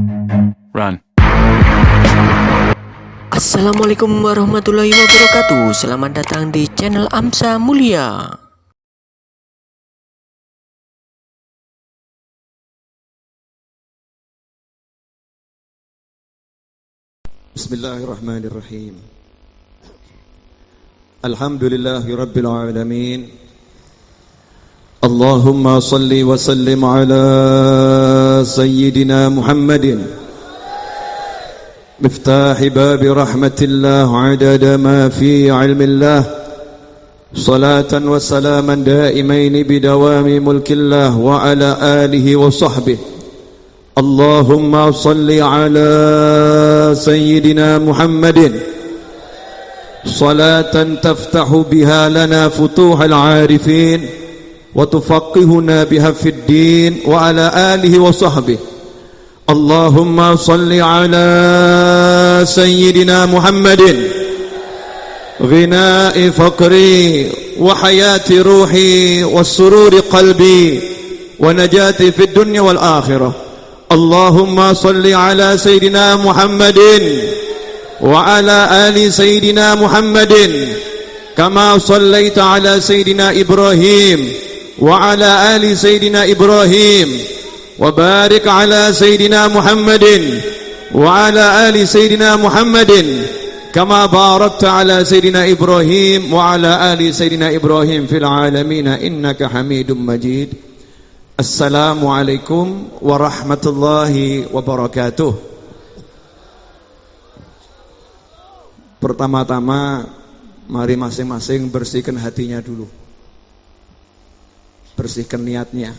Run. Assalamualaikum warahmatullahi wabarakatuh. Selamat datang di channel Amsa Mulia. Bismillahirrahmanirrahim. Alhamdulillahi rabbil alamin. Allahumma salli wa sallim ala sayyidina Muhammadin miftahi babi rahmatillah adada ma fi ilmillah salatan wa salaman daimaini bidawami mulkillah wa ala alihi wa sahbihi. Allahumma salli ala sayyidina Muhammadin salatan taftahu biha lana futuhal arifin wa tufaqihuna biha fid din wa ala alihi wa sahbihi. Allahumma salli ala sayyidina Muhammadin ghina'i faqri wa hayati ruhi wa sururi qalbi wa najati fid dunya wal akhirah. Allahumma salli ala sayyidina Muhammadin wa ala ali sayyidina Muhammadin kama sallaita ala sayyidina Ibrahim wa ala ali sayyidina Ibrahim wa barik ala sayyidina Muhammadin wa ala ali sayyidina Muhammadin kama barakta ala sayyidina Ibrahim wa ala ali sayyidina Ibrahim fil alamin innaka Hamidum Majid. Assalamualaikum warahmatullahi wabarakatuh. Pertama-tama mari masing-masing bersihkan hatinya dulu. Bersihkan niatnya.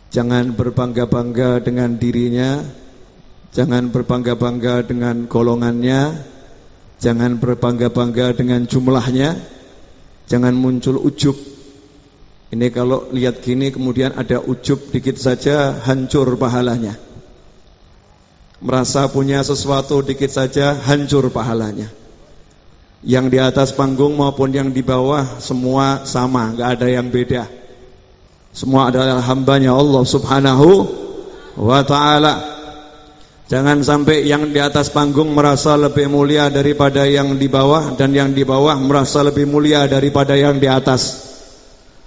Jangan berbangga-bangga dengan dirinya, jangan berbangga-bangga dengan golongannya, jangan berbangga-bangga dengan jumlahnya, jangan muncul ujub. Ini kalau lihat gini kemudian ada ujub dikit saja hancur pahalanya. Merasa punya sesuatu dikit saja hancur pahalanya. Yang di atas panggung maupun yang di bawah semua sama, gak ada yang beda. Semua adalah hambanya Allah subhanahu wa ta'ala. Jangan sampai yang di atas panggung merasa lebih mulia daripada yang di bawah, dan yang di bawah merasa lebih mulia daripada yang di atas.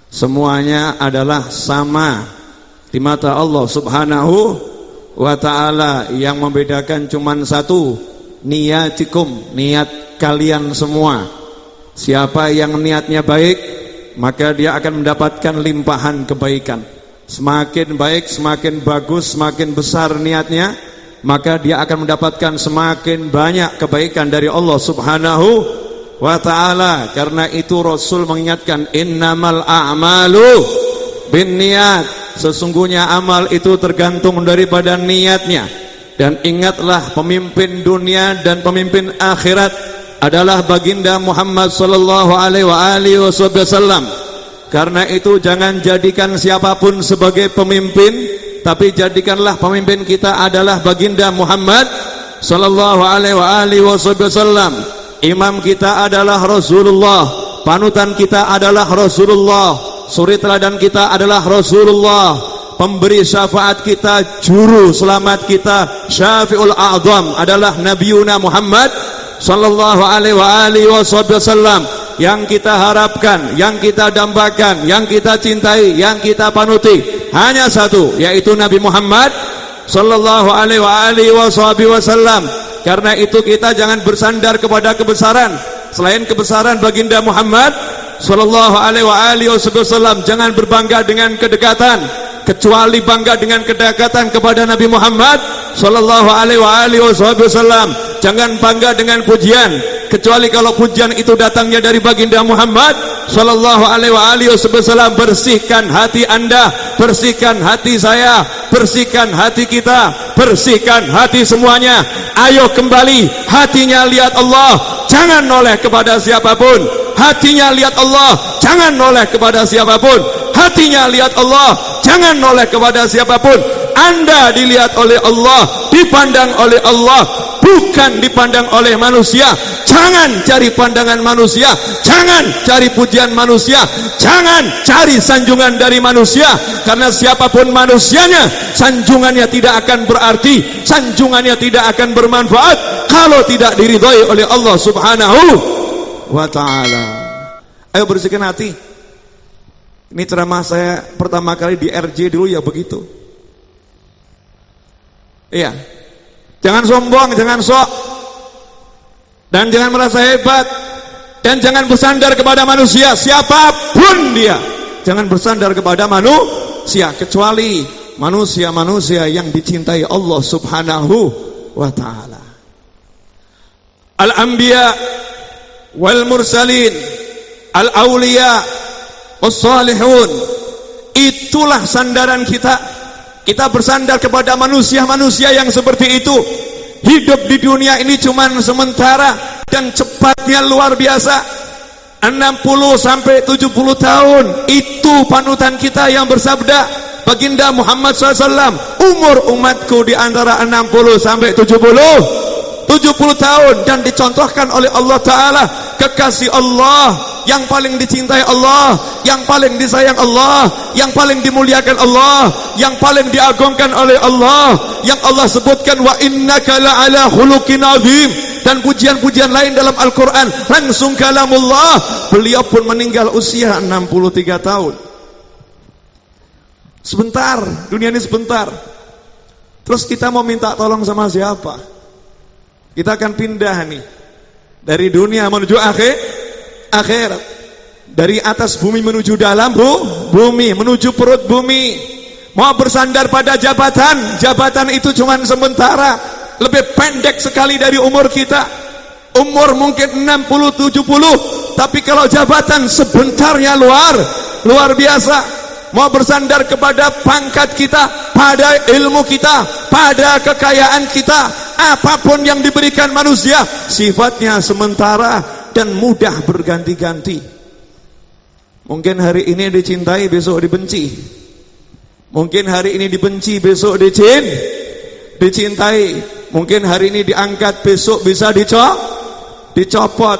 Semuanya adalah sama di mata Allah subhanahu wa ta'ala. Yang membedakan cuman satu, niyatikum, niat kalian semua. Siapa yang niatnya baik, maka dia akan mendapatkan limpahan kebaikan. Semakin baik, semakin bagus, semakin besar niatnya, maka dia akan mendapatkan semakin banyak kebaikan dari Allah subhanahu wa ta'ala. Karena itu Rasul mengingatkan, innamal a'malu binniyat. Sesungguhnya amal itu tergantung daripada niatnya. Dan ingatlah, pemimpin dunia dan pemimpin akhirat adalah baginda Muhammad sallallahu alaihi wasallam. Karena itu jangan jadikan siapapun sebagai pemimpin, tapi jadikanlah pemimpin kita adalah baginda Muhammad sallallahu alaihi wasallam. Imam kita adalah Rasulullah, panutan kita adalah Rasulullah, suri teladan kita adalah Rasulullah, pemberi syafaat kita, juru selamat kita, Syafi'ul A'zam adalah Nabiuna Muhammad sallallahu alaihi wasallam. Yang kita harapkan, yang kita dambakan, yang kita cintai, yang kita panuti hanya satu, yaitu Nabi Muhammad sallallahu alaihi wasallam. Karena itu kita jangan bersandar kepada kebesaran selain kebesaran baginda Muhammad sallallahu alaihi wasallam. Jangan berbangga dengan kedekatan kecuali bangga dengan kedekatan kepada Nabi Muhammad sallallahu alaihi wasallam. Jangan bangga dengan pujian kecuali kalau pujian itu datangnya dari baginda Muhammad sallallahu alaihi wasallam. Bersihkan hati Anda, bersihkan hati saya, bersihkan hati kita, bersihkan hati semuanya. Ayo kembali, hatinya lihat Allah, jangan noleh kepada siapapun. Hatinya lihat Allah, jangan noleh kepada siapapun. Hatinya lihat Allah, jangan noleh kepada siapapun. Anda dilihat oleh Allah, dipandang oleh Allah, bukan dipandang oleh manusia. Jangan cari pandangan manusia, jangan cari pujian manusia, jangan cari sanjungan dari manusia, karena siapapun manusianya, sanjungannya tidak akan berarti, sanjungannya tidak akan bermanfaat kalau tidak diridhai oleh Allah Subhanahu wa ta'ala. Ayo bersihkan hati. Ini ceramah saya pertama kali di RJ dulu ya begitu. Iya. Jangan sombong, jangan sok, dan jangan merasa hebat, dan jangan bersandar kepada manusia siapapun dia. Jangan bersandar kepada manusia kecuali manusia-manusia yang dicintai Allah Subhanahu wa ta'ala. Al-anbiya wal mursalin, al-awliya was-salihun, itulah sandaran kita. Kita bersandar kepada manusia-manusia yang seperti itu. Hidup di dunia ini cuma sementara dan cepatnya luar biasa. 60 sampai 70 tahun, itu panutan kita yang bersabda, Baginda Muhammad SAW, umur umatku di antara 60 sampai 70 tahun, dan dicontohkan oleh Allah Ta'ala, kekasih Allah yang paling dicintai Allah, yang paling disayang Allah, yang paling dimuliakan Allah, yang paling diagungkan oleh Allah, yang Allah sebutkan wa innaka la'ala khuluqin azim, dan pujian-pujian lain dalam Al-Quran, langsung kalamullah. Beliau pun meninggal usia 63 tahun. Sebentar, dunia ini sebentar. Terus kita mau minta tolong sama siapa? Kita akan pindah nih dari dunia menuju akhirat, dari atas bumi menuju dalam bumi, menuju perut bumi. Mau bersandar pada jabatan itu cuma sementara, lebih pendek sekali dari umur kita. Umur mungkin 60-70, tapi kalau jabatan sebentarnya luar biasa. Mau bersandar kepada pangkat kita, pada ilmu kita, pada kekayaan kita, apapun yang diberikan manusia sifatnya sementara dan mudah berganti-ganti. Mungkin hari ini dicintai, besok dibenci. Mungkin hari ini dibenci, besok dicintai. Mungkin hari ini diangkat, besok bisa dicopot.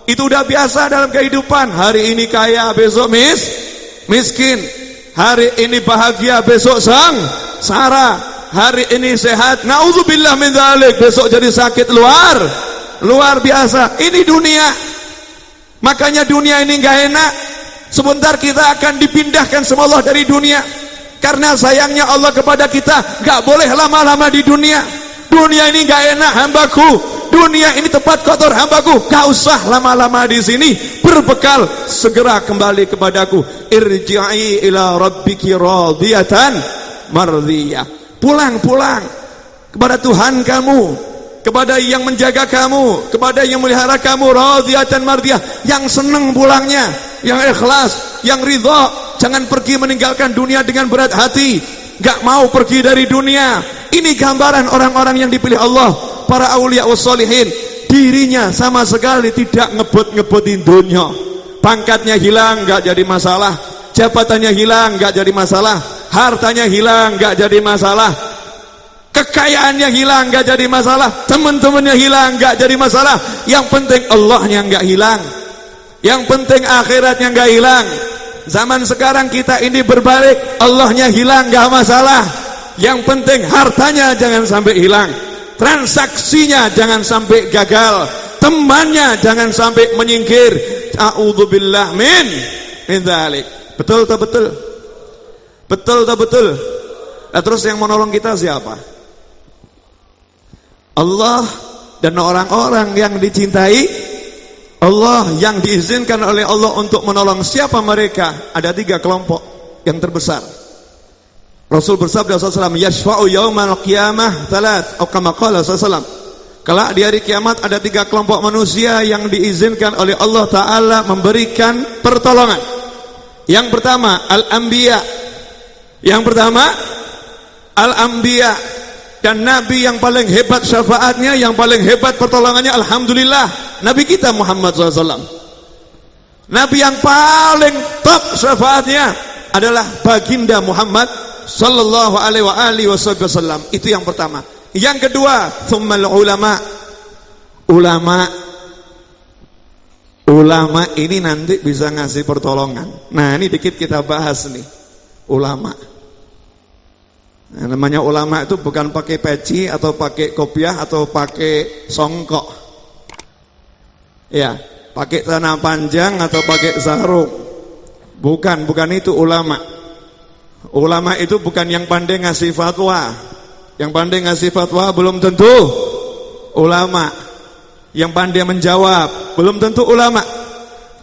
Itu udah biasa dalam kehidupan. Hari ini kaya, besok miskin. Hari ini bahagia, besok sengsara. Hari ini sehat, naudzubillah min dzalik, besok jadi sakit luar biasa. Ini dunia. Makanya dunia ini enggak enak. Sebentar kita akan dipindahkan sama Allah dari dunia. Karena sayangnya Allah kepada kita, enggak boleh lama-lama di dunia. Dunia ini enggak enak hambaku. Dunia ini tempat kotor hambaku. Gak usah lama-lama di sini. Berbekal, segera kembali kepadaku. Irji'i ila rabbiki radiyatan mardiyah. Pulang kepada Tuhan kamu, kepada yang menjaga kamu, kepada yang melihara kamu, radiyatan mardiyah, yang senang pulangnya, yang ikhlas, yang ridha. Jangan pergi meninggalkan dunia dengan berat hati, gak mau pergi dari dunia. Ini gambaran orang-orang yang dipilih Allah, para aulia wassolihin. Dirinya sama sekali tidak ngebut-ngebutin dunia. Pangkatnya hilang gak jadi masalah, jabatannya hilang gak jadi masalah, hartanya hilang gak jadi masalah, kekayaannya hilang gak jadi masalah, teman-temannya hilang gak jadi masalah. Yang penting Allahnya gak hilang, yang penting akhiratnya gak hilang. Zaman sekarang kita ini berbalik, Allahnya hilang gak masalah, yang penting hartanya jangan sampai hilang, transaksinya jangan sampai gagal, temannya jangan sampai menyingkir. A'udzubillah min dzalik. Betul tak betul? Betul tak betul? Nah, terus yang menolong kita siapa? Allah dan orang-orang yang dicintai Allah, yang diizinkan oleh Allah untuk menolong. Siapa mereka? Ada 3 kelompok yang terbesar. Rasul bersabda SAW, yashfa'u yaumal qiyamah thalath, atau kama qala SAW. Kelak di hari kiamat ada 3 kelompok manusia yang diizinkan oleh Allah Ta'ala memberikan pertolongan. Yang pertama al-anbiya. Yang pertama al-anbiya, dan Nabi yang paling hebat syafaatnya, yang paling hebat pertolongannya, alhamdulillah, Nabi kita Muhammad SAW. Nabi yang paling top syafaatnya adalah baginda Muhammad Sallallahu alaihi wasallam. Itu yang pertama. Yang kedua, tsummal ulama. Ulama ini nanti bisa ngasih pertolongan. Nah, ini dikit kita bahas nih. Ulama. Nah, namanya ulama itu bukan pakai peci atau pakai kopiah atau pakai songkok. Ya, pakai celana panjang atau pakai sarung. Bukan itu ulama. Ulama itu bukan yang pandai ngasih fatwa. Yang pandai ngasih fatwa belum tentu ulama. Yang pandai menjawab belum tentu ulama.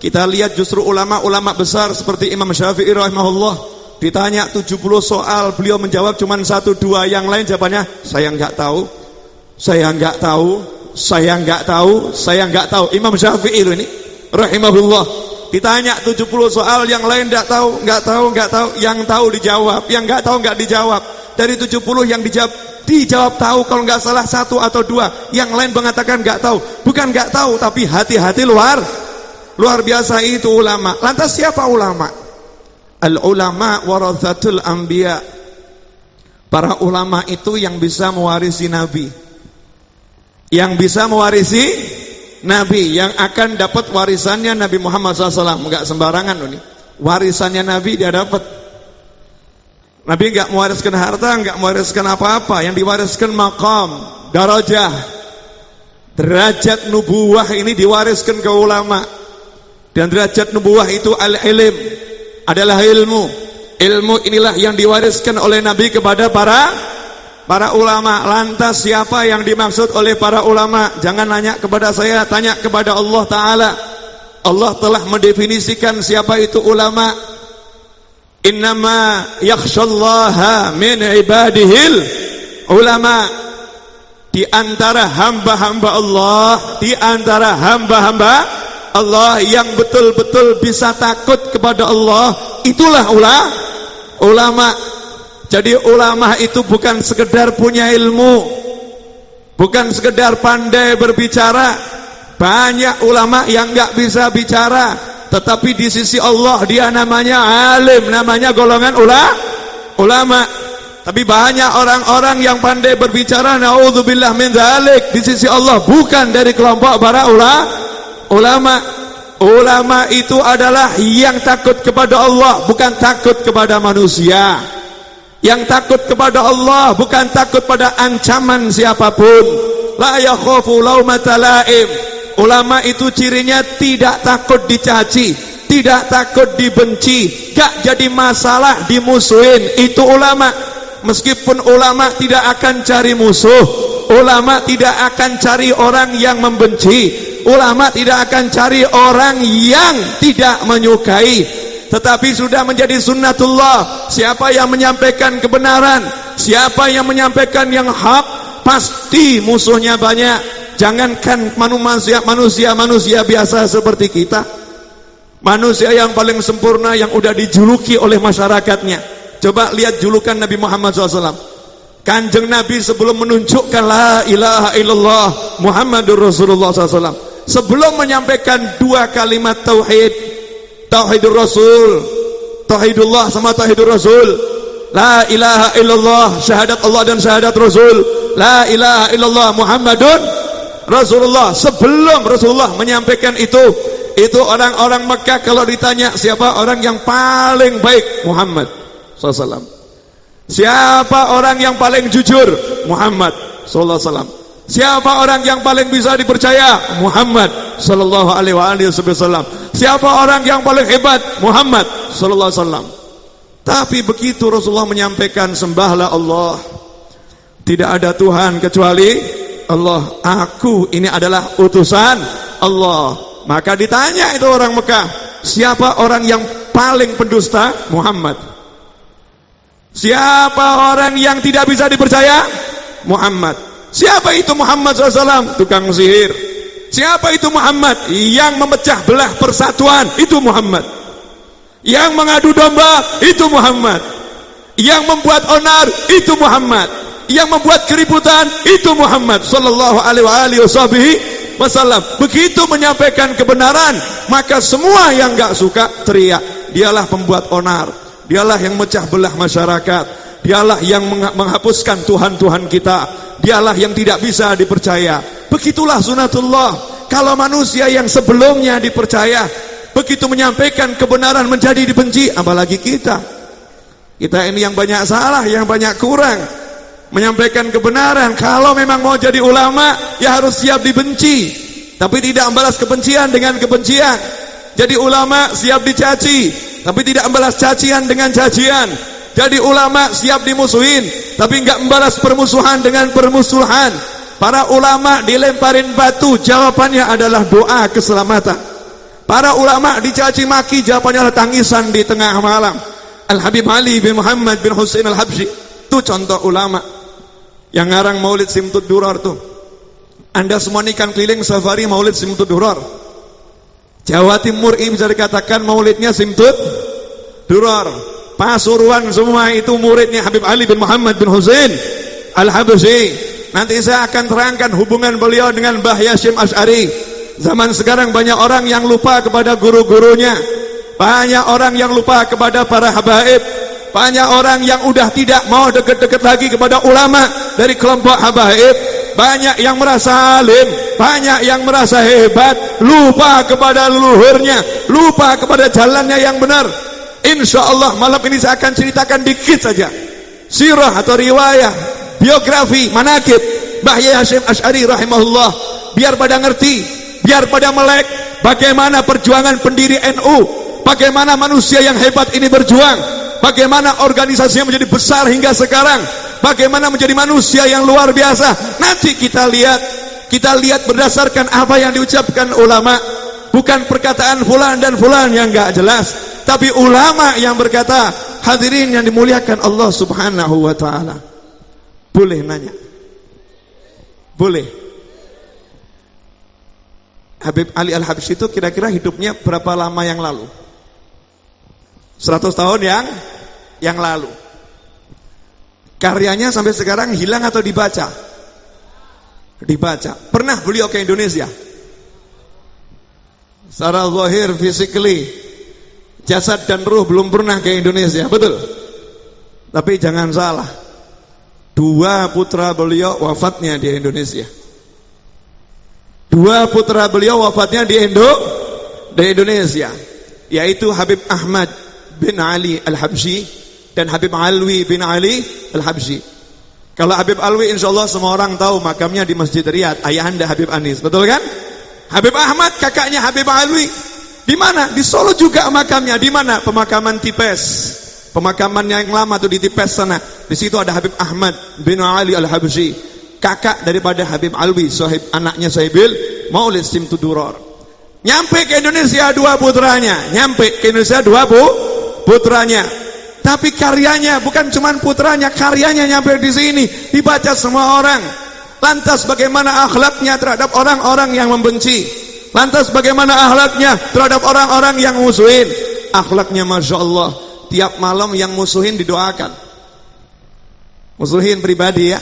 Kita lihat justru ulama-ulama besar seperti Imam Syafi'i rahimahullah, ditanya 70 soal, beliau menjawab cuma 1-2, yang lain jawabannya saya enggak tahu, saya enggak tahu, saya enggak tahu, saya enggak tahu. Imam Syafi'i ini rahimahullah ditanya 70 soal, yang lain enggak tahu, enggak tahu, enggak tahu, yang tahu dijawab, yang enggak tahu enggak dijawab. Dari 70 yang dijawab tahu kalau nggak salah 1 atau 2, yang lain mengatakan nggak tahu. Bukan nggak tahu, tapi hati-hati luar biasa itu ulama. Lantas siapa ulama? Al ulama warathatul anbiya. Para ulama itu yang bisa mewarisi nabi, yang bisa mewarisi nabi, yang akan dapat warisannya Nabi Muhammad SAW. Nggak sembarangan loh nih, warisannya nabi dia dapat. Nabi enggak mewariskan harta, enggak mewariskan apa-apa. Yang diwariskan maqam, darajah, derajat nubuwah ini diwariskan ke ulama. Dan derajat nubuwah itu al-ilm, adalah ilmu. Ilmu inilah yang diwariskan oleh Nabi kepada para ulama. Lantas siapa yang dimaksud oleh para ulama? Jangan nanya kepada saya, tanya kepada Allah Ta'ala. Allah telah mendefinisikan siapa itu ulama. Innama yakhshallaha min ibadihil ulama. Di antara hamba-hamba Allah, di antara hamba-hamba Allah yang betul-betul bisa takut kepada Allah, itulah ulama. Jadi ulama itu bukan sekedar punya ilmu, bukan sekedar pandai berbicara. Banyak ulama yang enggak bisa bicara, tetapi di sisi Allah dia namanya alim, namanya golongan ulama. Tapi banyak orang-orang yang pandai berbicara, naudzubillah min dzalik, di sisi Allah bukan dari kelompok para ulama. Ulama itu adalah yang takut kepada Allah, bukan takut kepada manusia. Yang takut kepada Allah, bukan takut pada ancaman siapapun. La yakhafu laumata laim. Ulama itu cirinya tidak takut dicaci, tidak takut dibenci, gak jadi masalah dimusuhin. Itu ulama. Meskipun ulama tidak akan cari musuh, ulama tidak akan cari orang yang membenci, ulama tidak akan cari orang yang tidak menyukai. Tetapi sudah menjadi sunnatullah, siapa yang menyampaikan kebenaran, siapa yang menyampaikan yang hak, pasti musuhnya banyak. Jangankan manusia biasa seperti kita, manusia yang paling sempurna yang udah dijuluki oleh masyarakatnya. Coba lihat julukan Nabi Muhammad SAW. Kanjeng Nabi sebelum menunjukkan la ilaha illallah Muhammadur Rasulullah SAW, sebelum menyampaikan 2 kalimat tauhid, tauhidur Rasul, tauhidullah sama tauhidur Rasul, la ilaha illallah, syahadat Allah dan syahadat Rasul, la ilaha illallah Muhammadun Rasulullah. Sebelum Rasulullah menyampaikan itu orang-orang Mekah kalau ditanya siapa orang yang paling baik, Muhammad SAW. Siapa orang yang paling jujur, Muhammad SAW. Siapa orang yang paling bisa dipercaya, Muhammad Sallallahu Alaihi Wasallam. Siapa orang yang paling hebat, Muhammad Sallallahu Alaihi Wasallam. Tapi begitu Rasulullah menyampaikan sembahlah Allah, tidak ada Tuhan kecuali Allah, aku ini adalah utusan Allah. Maka ditanya itu orang Mekah, siapa orang yang paling pendusta? Muhammad. Siapa orang yang tidak bisa dipercaya? Muhammad. Siapa itu Muhammad SAW? Tukang sihir. Siapa itu Muhammad? Yang memecah belah persatuan, itu Muhammad. Yang mengadu domba, itu Muhammad. Yang membuat onar, itu Muhammad. Yang membuat keributan, itu Muhammad Sallallahu Alaihi Wasallam. Begitu menyampaikan kebenaran, maka semua yang gak suka teriak, dialah pembuat onar, dialah yang mecah belah masyarakat, Dialah yang menghapuskan Tuhan-Tuhan kita. Dialah yang tidak bisa dipercaya. Begitulah sunatullah. Kalau manusia yang sebelumnya dipercaya, begitu menyampaikan kebenaran menjadi dibenci, apalagi kita. Kita ini yang banyak salah, yang banyak kurang menyampaikan kebenaran. Kalau memang mau jadi ulama, ya harus siap dibenci, tapi tidak membalas kebencian dengan kebencian. Jadi ulama siap dicaci, tapi tidak membalas cacian dengan cacian. Jadi ulama siap dimusuhin, tapi enggak membalas permusuhan dengan permusuhan. Para ulama dilemparin batu, jawabannya adalah doa keselamatan. Para ulama dicaci maki, jawabannya adalah tangisan di tengah malam. Al-Habib Ali bin Muhammad bin Husain Al-Habsyi, itu contoh ulama yang ngarang Maulid Simtud Durar tuh. Anda semua ini kan keliling safari Maulid Simtud Durar. Jawa Timur ini bisa dikatakan maulidnya Simtud Durar. Pasuruan semua itu muridnya Habib Ali bin Muhammad bin Husain Al-Habsyi. Nanti saya akan terangkan hubungan beliau dengan Mbah Hasyim Asy'ari. Zaman sekarang banyak orang yang lupa kepada guru-gurunya, banyak orang yang lupa kepada para habaib, banyak orang yang udah tidak mau dekat-dekat lagi kepada ulama dari kelompok habaib, banyak yang merasa alim, banyak yang merasa hebat, lupa kepada leluhurnya, lupa kepada jalannya yang benar. Insya Allah malam ini saya akan ceritakan dikit saja sirah atau riwayah, biografi, manaqib Mbah Hasyim Asy'ari rahimahullah, biar pada ngerti, biar pada melek bagaimana perjuangan pendiri NU, bagaimana manusia yang hebat ini berjuang, bagaimana organisasinya menjadi besar hingga sekarang, bagaimana menjadi manusia yang luar biasa. Nanti kita lihat berdasarkan apa yang diucapkan ulama, bukan perkataan fulan dan fulan yang enggak jelas, tapi ulama yang berkata. Hadirin yang dimuliakan Allah Subhanahu wa taala. Boleh nanya? Boleh. Habib Ali Al-Habsyi itu kira-kira hidupnya berapa lama yang lalu? 100 tahun yang lalu. Karyanya sampai sekarang hilang atau dibaca? Dibaca. Pernah beliau ke Indonesia? Secara zahir, physically, jasad dan ruh belum pernah ke Indonesia, betul? Tapi jangan salah, 2 putra beliau wafatnya di Indonesia. 2 putra beliau wafatnya di Indonesia, yaitu Habib Ahmad bin Ali Al-Habsyi dan Habib Alwi bin Ali Al-Habsyi. Kalau Habib Alwi insyaallah semua orang tahu makamnya di Masjid Riyadh, ayahanda Habib Anis, betul kan? Habib Ahmad kakaknya Habib Alwi di mana? Di Solo juga makamnya. Di mana? Pemakaman Tipes. Pemakaman yang lama tuh di Tipes sana. Di situ ada Habib Ahmad bin Ali Al-Habsyi, kakak daripada Habib Alwi, sahib anaknya Sahibil Maulid Simtud Durar. Nyampe ke Indonesia 2 putranya. Nyampe ke Indonesia 2 putranya. Tapi karyanya bukan cuma putranya, karyanya nyampe di sini dibaca semua orang. Lantas bagaimana akhlaknya terhadap orang-orang yang membenci? Lantas bagaimana akhlaknya terhadap orang-orang yang musuhin? Akhlaknya Masya Allah, tiap malam yang musuhin didoakan. Musuhin pribadi ya,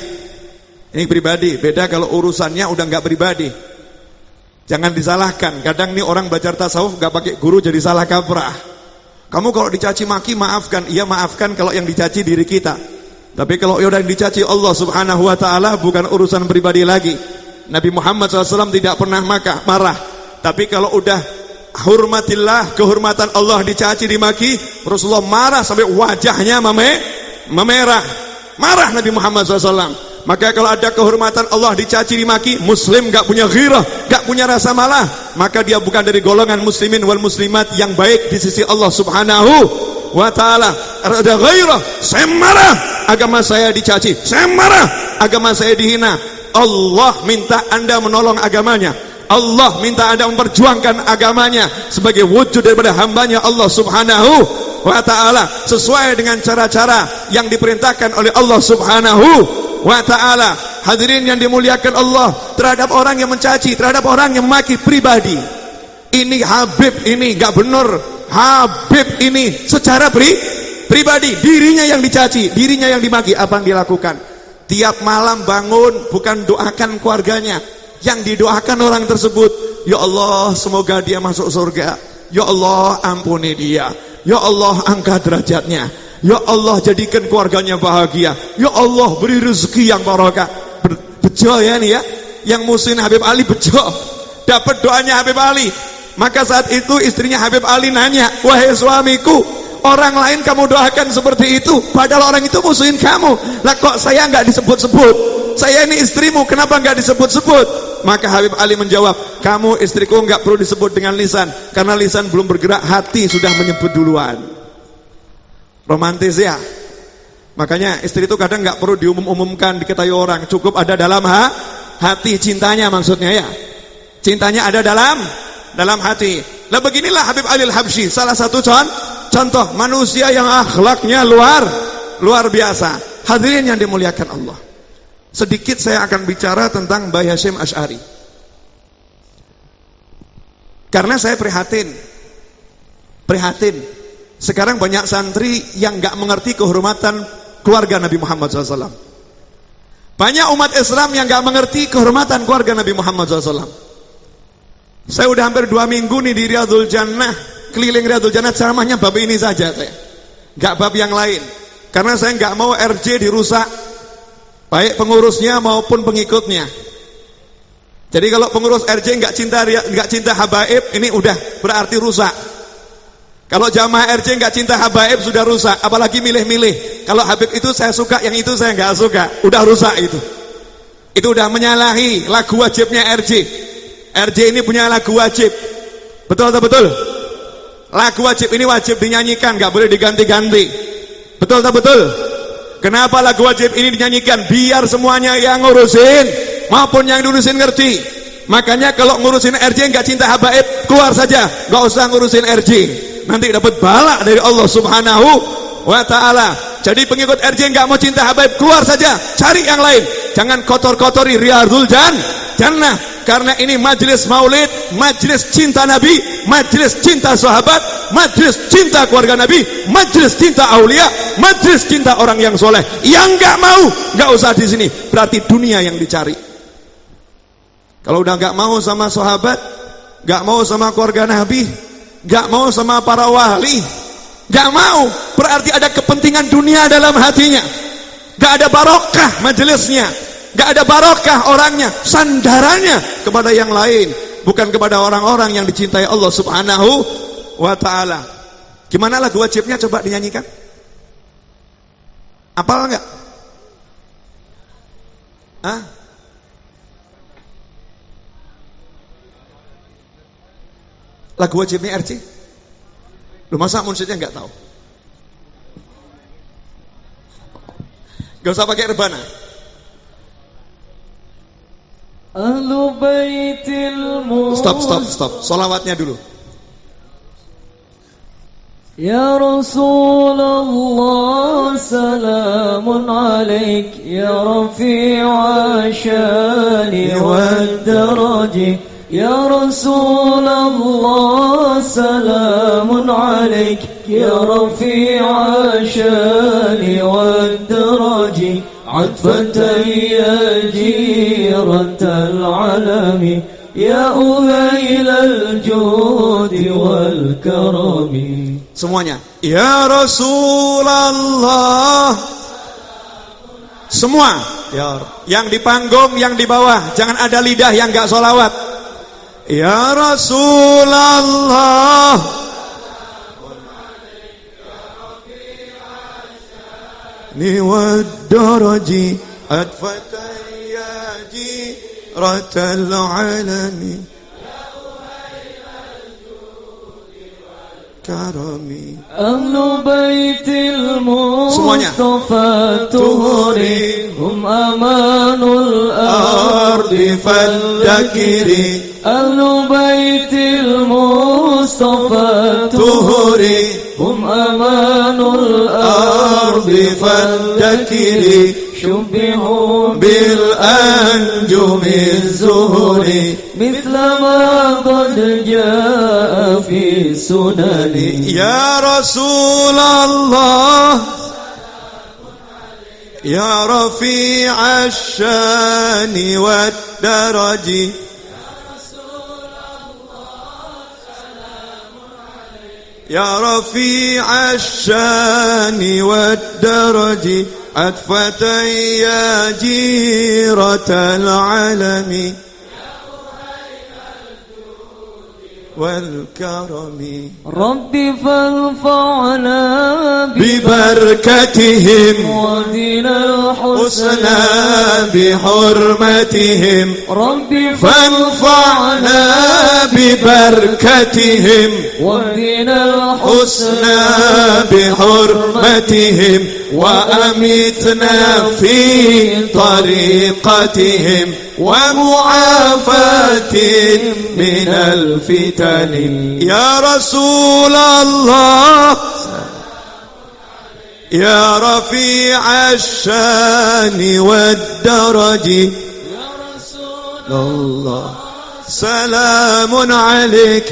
ini pribadi. Beda kalau urusannya udah nggak pribadi. Jangan disalahkan. Kadang nih orang belajar tasawuf nggak pakai guru jadi salah kaprah. Kamu kalau dicaci maki maafkan. Iya maafkan kalau yang dicaci diri kita. Tapi kalau udah dicaci Allah Subhanahu wa taala bukan urusan pribadi lagi. Nabi Muhammad SAW tidak pernah marah. Tapi kalau udah hurmatillah, kehormatan Allah dicaci dimaki, Rasulullah marah sampai wajahnya memerah. Marah Nabi Muhammad SAW. Maka kalau ada kehormatan Allah dicaci dimaki, muslim gak punya ghirah, gak punya rasa malah, maka dia bukan dari golongan muslimin wal muslimat yang baik di sisi Allah Subhanahu wa ta'ala. Ada ghirah, saya marah agama saya dicaci, saya marah agama saya dihina. Allah minta Anda menolong agamanya, Allah minta Anda memperjuangkan agamanya sebagai wujud daripada hambanya Allah Subhanahu wa ta'ala, sesuai dengan cara-cara yang diperintahkan oleh Allah Subhanahu wa ta'ala. Hadirin yang dimuliakan Allah, terhadap orang yang mencaci, terhadap orang yang memaki pribadi, ini Habib ini gak benar, Habib ini secara pribadi, dirinya yang dicaci, dirinya yang dimaki, apa yang dilakukan? Tiap malam bangun bukan doakan keluarganya, yang didoakan orang tersebut, ya Allah semoga dia masuk surga, ya Allah ampuni dia, ya Allah angkat derajatnya, Ya Allah jadikan keluarganya bahagia. Ya Allah beri rezeki yang barokah. Bejo ya nih ya. Yang musuhin Habib Ali bejo. Dapat doanya Habib Ali. Maka saat itu istrinya Habib Ali nanya, wahai suamiku, orang lain kamu doakan seperti itu, padahal orang itu musuhin kamu. Lah kok saya nggak disebut-sebut? Saya ini istrimu, kenapa nggak disebut-sebut? Maka Habib Ali menjawab, kamu istriku nggak perlu disebut dengan lisan, karena lisan belum bergerak, hati sudah menyebut duluan. Romantis ya. Makanya istri itu kadang nggak perlu diumum-umumkan, diketahui orang, cukup ada dalam hati cintanya, maksudnya ya. Cintanya ada dalam hati. Lah beginilah Habib Ali Al-Habsyi, salah satu contoh manusia yang akhlaknya luar biasa. Hadirin yang dimuliakan Allah. Sedikit saya akan bicara tentang Mbah Hasyim Asy'ari. Karena saya prihatin. Sekarang banyak santri yang enggak mengerti kehormatan keluarga Nabi Muhammad SAW. Banyak umat Islam yang enggak mengerti kehormatan keluarga Nabi Muhammad SAW. Saya udah hampir 2 minggu nih di Riyadhul Jannah, keliling Riyadhul Jannah, ceramahnya bab ini saja saya. Enggak bab yang lain. Karena saya enggak mau RJ dirusak, baik pengurusnya maupun pengikutnya. Jadi kalau pengurus RJ enggak cinta habaib, ini udah berarti rusak. Kalau jamaah RJ enggak cinta habaib sudah rusak, apalagi milih-milih. Kalau Habib itu saya suka, yang itu saya enggak suka, udah rusak itu. Itu udah menyalahi lagu wajibnya RJ. RJ ini punya lagu wajib, betul atau betul? Lagu wajib ini wajib dinyanyikan, gak boleh diganti-ganti, betul atau betul? Kenapa lagu wajib ini dinyanyikan? Biar semuanya yang ngurusin maupun yang diurusin ngerti. Makanya kalau ngurusin RJ gak cinta habaib, keluar saja, gak usah ngurusin RJ, nanti dapat bala dari Allah Subhanahu wa ta'ala. Jadi pengikut RJ gak mau cinta habaib, keluar saja, cari yang lain. Jangan kotor-kotori Riyadhul Jannah. Karena ini majelis maulid, majelis cinta Nabi, majelis cinta sahabat, majelis cinta keluarga Nabi, majelis cinta aulia, majelis cinta orang yang soleh. Yang nggak mau, nggak usah di sini. Berarti dunia yang dicari. Kalau udah nggak mau sama sahabat, nggak mau sama keluarga Nabi, nggak mau sama para wali, nggak mau, berarti ada kepentingan dunia dalam hatinya. Nggak ada barokah majelisnya. Gak ada barokah orangnya, sandarannya kepada yang lain, bukan kepada orang-orang yang dicintai Allah Subhanahu wa ta'ala. Gimana lagu wajibnya, coba dinyanyikan? Apal enggak? Hah? Lagu wajibnya RC? Lu masa munsyidnya enggak tahu? Gak usah pakai rebana. Ahlu baitil Stop. Salawatnya dulu. Ya Rasulullah salamun alaik ya rafi'a syani wad daraji. Ya Rasulullah salamun alaik ya rafi'a syani wad daraji. عطفة يا جيرة العالم يا أهيل الجود والكرم. Semuanya. Ya Rasulullah. Semua. Ya. Yang di panggung, yang di bawah, jangan ada lidah yang enggak sholawat. Ya Rasulullah. Ni wadaraji adfatan ya jiratal alami karami. Ahlu baitil Mustafa tuhuri hum amanul ardi faldakiri. Ahlu baitil Mustafa tuhuri hum amanul ardi faldakiri. شبهوا بالأنجم الزهر مثل ما قد جاء في السنن. يا رسول الله يا رفيع الشان والدرج يا رفيع الشان والدرج عطفة يا جيرة العالم والكرم رب فارفعنا ببركتهم ودنا حسنا الحسنى بحرمتهم رب فانفعنا ببركتهم ودنا حسنا الحسنى بحرمتهم وأمتنا في طريقتهم ومعافاة من الفتن يا رسول الله يا رفيع الشان والدرج يا رسول الله سلام عليك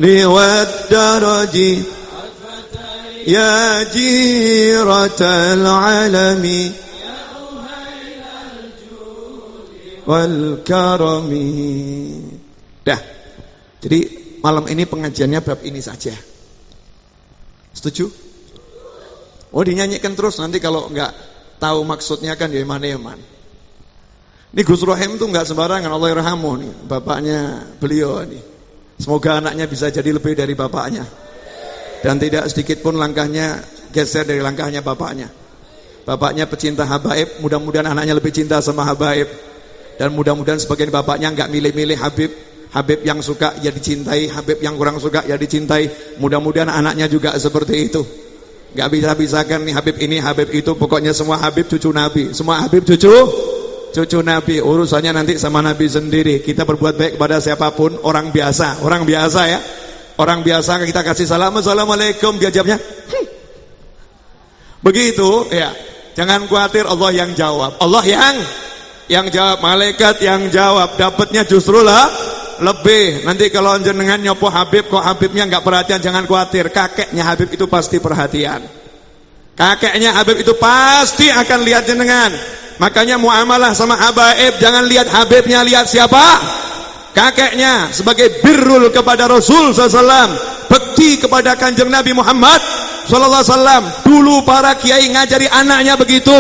والدرج يا جيرة العالم والكرم. Dah. Jadi malam ini pengajiannya bab ini saja. Setuju? Oh, dinyanyikan terus, nanti kalau enggak tahu maksudnya kan ya man. Ini Gus Rohim tuh enggak sembarangan, Allah yarhamu nih, bapaknya beliau nih. Semoga anaknya bisa jadi lebih dari bapaknya. Dan tidak sedikit pun langkahnya geser dari langkahnya bapaknya. Bapaknya pecinta habaib, mudah-mudahan anaknya lebih cinta sama habaib. Dan mudah-mudahan sebagian bapaknya enggak milih-milih Habib yang suka ya dicintai, Habib yang kurang suka ya dicintai. Mudah-mudahan anaknya juga seperti itu. Enggak bisa-bisakan nih Habib ini, Habib itu, pokoknya semua Habib cucu Nabi. Semua Habib cucu Nabi. Urusannya nanti sama Nabi sendiri. Kita berbuat baik kepada siapapun, orang biasa ya. Orang biasa kita kasih salam, assalamualaikum, dia jawabnya begitu ya. Jangan khawatir, Allah yang jawab. Allah yang jawab, malaikat yang jawab, dapatnya justru lah lebih. Nanti kalau jenengan nyopo Habib kok Habibnya enggak perhatian, jangan khawatir, kakeknya Habib itu pasti perhatian. Kakeknya Habib itu pasti akan lihat jenengan. Makanya muamalah sama habaib jangan lihat Habibnya, lihat siapa? Kakeknya. Sebagai birrul kepada Rasul SAW, bekti kepada Kanjeng Nabi Muhammad SAW. Dulu para kiai ngajari anaknya begitu,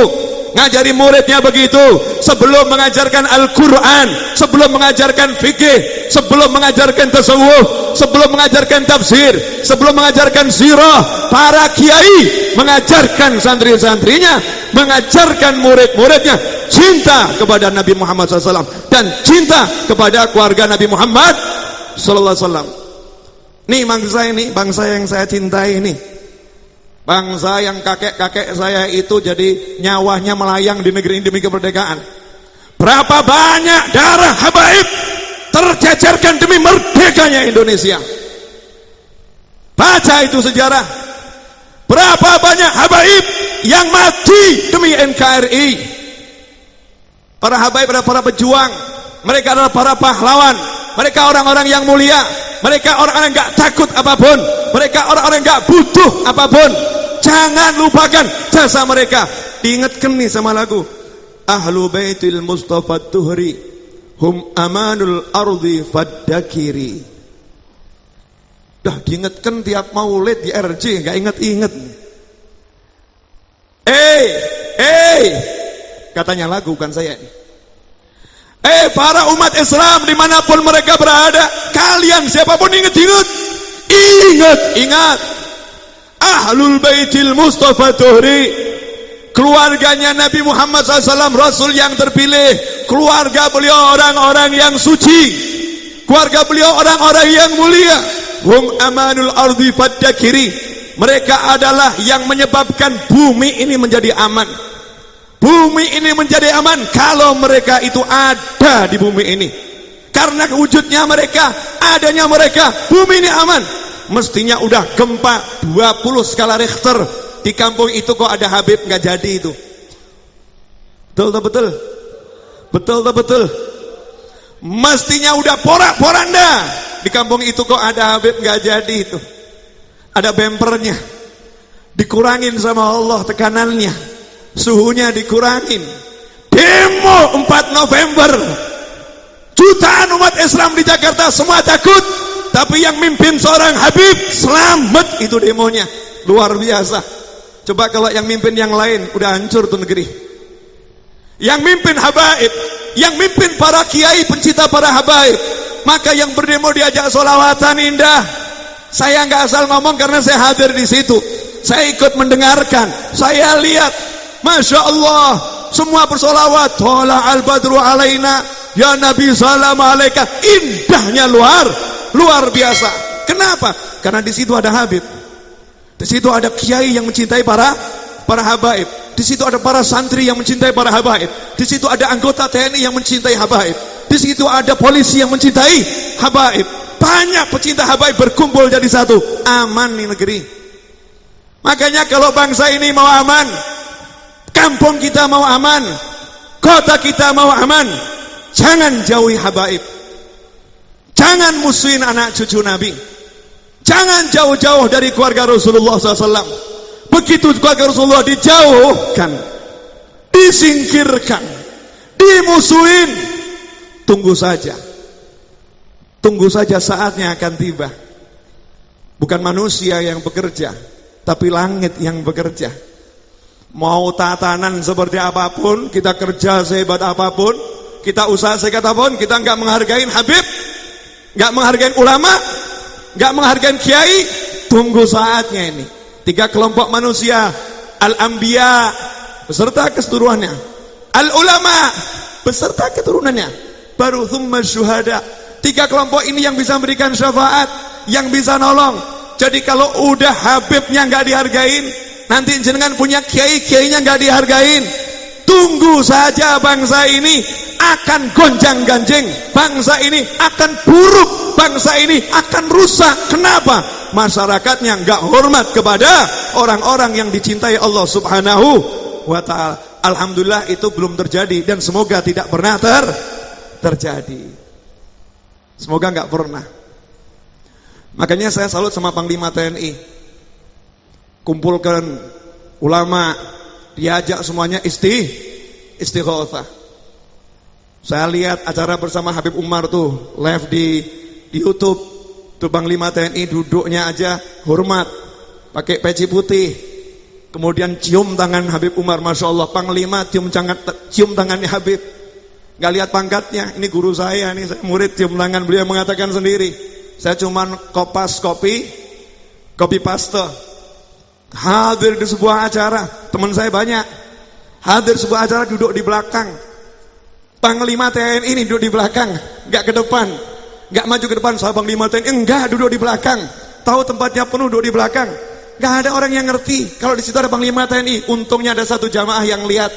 ngajari muridnya begitu. Sebelum mengajarkan Al-Quran, sebelum mengajarkan fikih, sebelum mengajarkan tasawuf, sebelum mengajarkan tafsir, sebelum mengajarkan sirah, para kiai mengajarkan santri-santrinya, mengajarkan murid-muridnya cinta kepada Nabi Muhammad SAW dan cinta kepada keluarga Nabi Muhammad SAW. Nih bangsa ini, bangsa yang saya cintai ini, bangsa yang kakek-kakek saya itu jadi nyawanya melayang di negeri ini demi kemerdekaan. Berapa banyak darah habaib tercecerkan demi merdekanya Indonesia. Baca itu sejarah. Berapa banyak habaib yang mati demi NKRI. Para habaib adalah para pejuang, mereka adalah para pahlawan, mereka orang-orang yang mulia, mereka orang-orang yang gak takut apapun, mereka orang-orang yang gak butuh apapun. Jangan lupakan jasa mereka. Diingatkan nih sama lagu Ahlu Baitil Mustafa Tuhri hum amanul ardi faddakiri. Dah diingatkan tiap maulid di RJ, gak inget-inget. Katanya lagu, bukan saya. Para umat Islam dimanapun mereka berada, kalian siapapun ingat-ingat. Ingat Ahlul Baitil Mustafa Tuhri, keluarganya Nabi Muhammad SAW, Rasul yang terpilih. Keluarga beliau orang-orang yang suci, keluarga beliau orang-orang yang mulia. Hum amanul ardi faddakiri, mereka adalah yang menyebabkan bumi ini menjadi aman. Bumi ini menjadi aman kalau mereka itu ada di bumi ini. Karena wujudnya mereka, adanya mereka, bumi ini aman. Mestinya udah gempa 20 skala Richter di kampung itu, kok ada Habib nggak jadi itu. Betul. Mestinya udah porak-poranda di kampung itu, kok ada Habib nggak jadi itu. Ada bempernya, dikurangin sama Allah tekanannya, suhunya dikurangin. Demo 4 November, jutaan umat Islam di Jakarta semua takut. Tapi yang mimpin seorang Habib selamat itu demonya. Luar biasa. Coba kalau yang mimpin yang lain udah hancur tuh negeri. Yang mimpin habaib, yang mimpin para kiai pencinta para habaib, maka yang berdemo diajak sholawatan indah. Saya nggak asal ngomong karena saya hadir di situ. Saya ikut mendengarkan. Saya lihat, masya Allah, semua bersolawat. Tola al badru alaina, ya Nabi salam alaika. Indahnya luar biasa. Kenapa? Karena di situ ada Habib. Di situ ada kiai yang mencintai para habaib. Di situ ada para santri yang mencintai para habaib. Di situ ada anggota TNI yang mencintai habaib. Di situ ada polisi yang mencintai habaib. Banyak pecinta habaib berkumpul jadi satu. Aman nih negeri. Makanya kalau bangsa ini mau aman, kampung kita mau aman, kota kita mau aman, jangan jauhi habaib. Jangan musuhin anak cucu Nabi. Jangan jauh-jauh dari keluarga Rasulullah SAW. Begitu keluarga Rasulullah dijauhkan, disingkirkan, dimusuhin, tunggu saja. Tunggu saja, saatnya akan tiba. Bukan manusia yang bekerja, tapi langit yang bekerja. Mau tatanan seperti apapun, kita kerja sehebat apapun, kita usaha sehebat apapun, kita enggak menghargai Habib, enggak menghargai ulama, enggak menghargai kiai, tunggu saatnya ini. 3 kelompok manusia, al-anbiya beserta keturunannya, al-ulama beserta keturunannya, baru thumma syuhada. 3 kelompok ini yang bisa memberikan syafaat, yang bisa nolong. Jadi kalau udah Habibnya nggak dihargain, nanti jenengan punya kiai-kiainya nggak dihargain, tunggu saja, bangsa ini akan gonjang-ganjing, bangsa ini akan buruk, bangsa ini akan rusak. Kenapa? Masyarakatnya nggak hormat kepada orang-orang yang dicintai Allah Subhanahu wa ta'ala. Alhamdulillah itu belum terjadi, dan semoga tidak pernah terjadi. Semoga nggak pernah. Makanya saya salut sama Panglima TNI. Kumpulkan ulama, diajak semuanya istighotsah. Saya lihat acara bersama Habib Umar tuh live di YouTube. Tuh Panglima TNI duduknya aja hormat, pakai peci putih. Kemudian cium tangan Habib Umar, masya Allah. Panglima cium tangannya Habib. Gak lihat pangkatnya. Ini guru saya, ini saya murid, cium tangan. Beliau mengatakan sendiri, saya cuman kopi paste. Hadir di sebuah acara, teman saya banyak. Hadir sebuah acara, duduk di belakang. Panglima TNI ini duduk di belakang, gak ke depan, gak maju ke depan. Saya Panglima TNI, enggak, duduk di belakang. Tahu tempatnya penuh, duduk di belakang. Gak ada orang yang ngerti kalau di situ ada Panglima TNI. Untungnya ada satu jamaah yang lihat.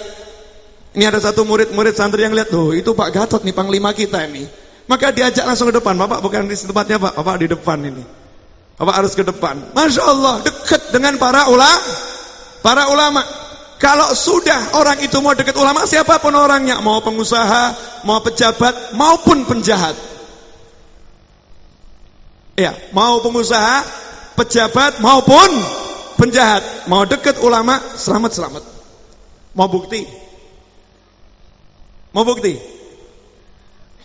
Ini ada satu murid santri yang lihat, tuh itu Pak Gatot nih, Panglima kita ini. Maka diajak langsung ke depan. Bapak bukan di tempatnya Pak, Bapak di depan ini. Bapak harus ke depan. Masya Allah, dekat dengan para ulama. Kalau sudah orang itu mau dekat ulama, siapapun orangnya, mau pengusaha, mau pejabat, maupun penjahat. Ya, mau pengusaha, pejabat, maupun penjahat, mau dekat ulama, selamat. Mau bukti? Mau bukti?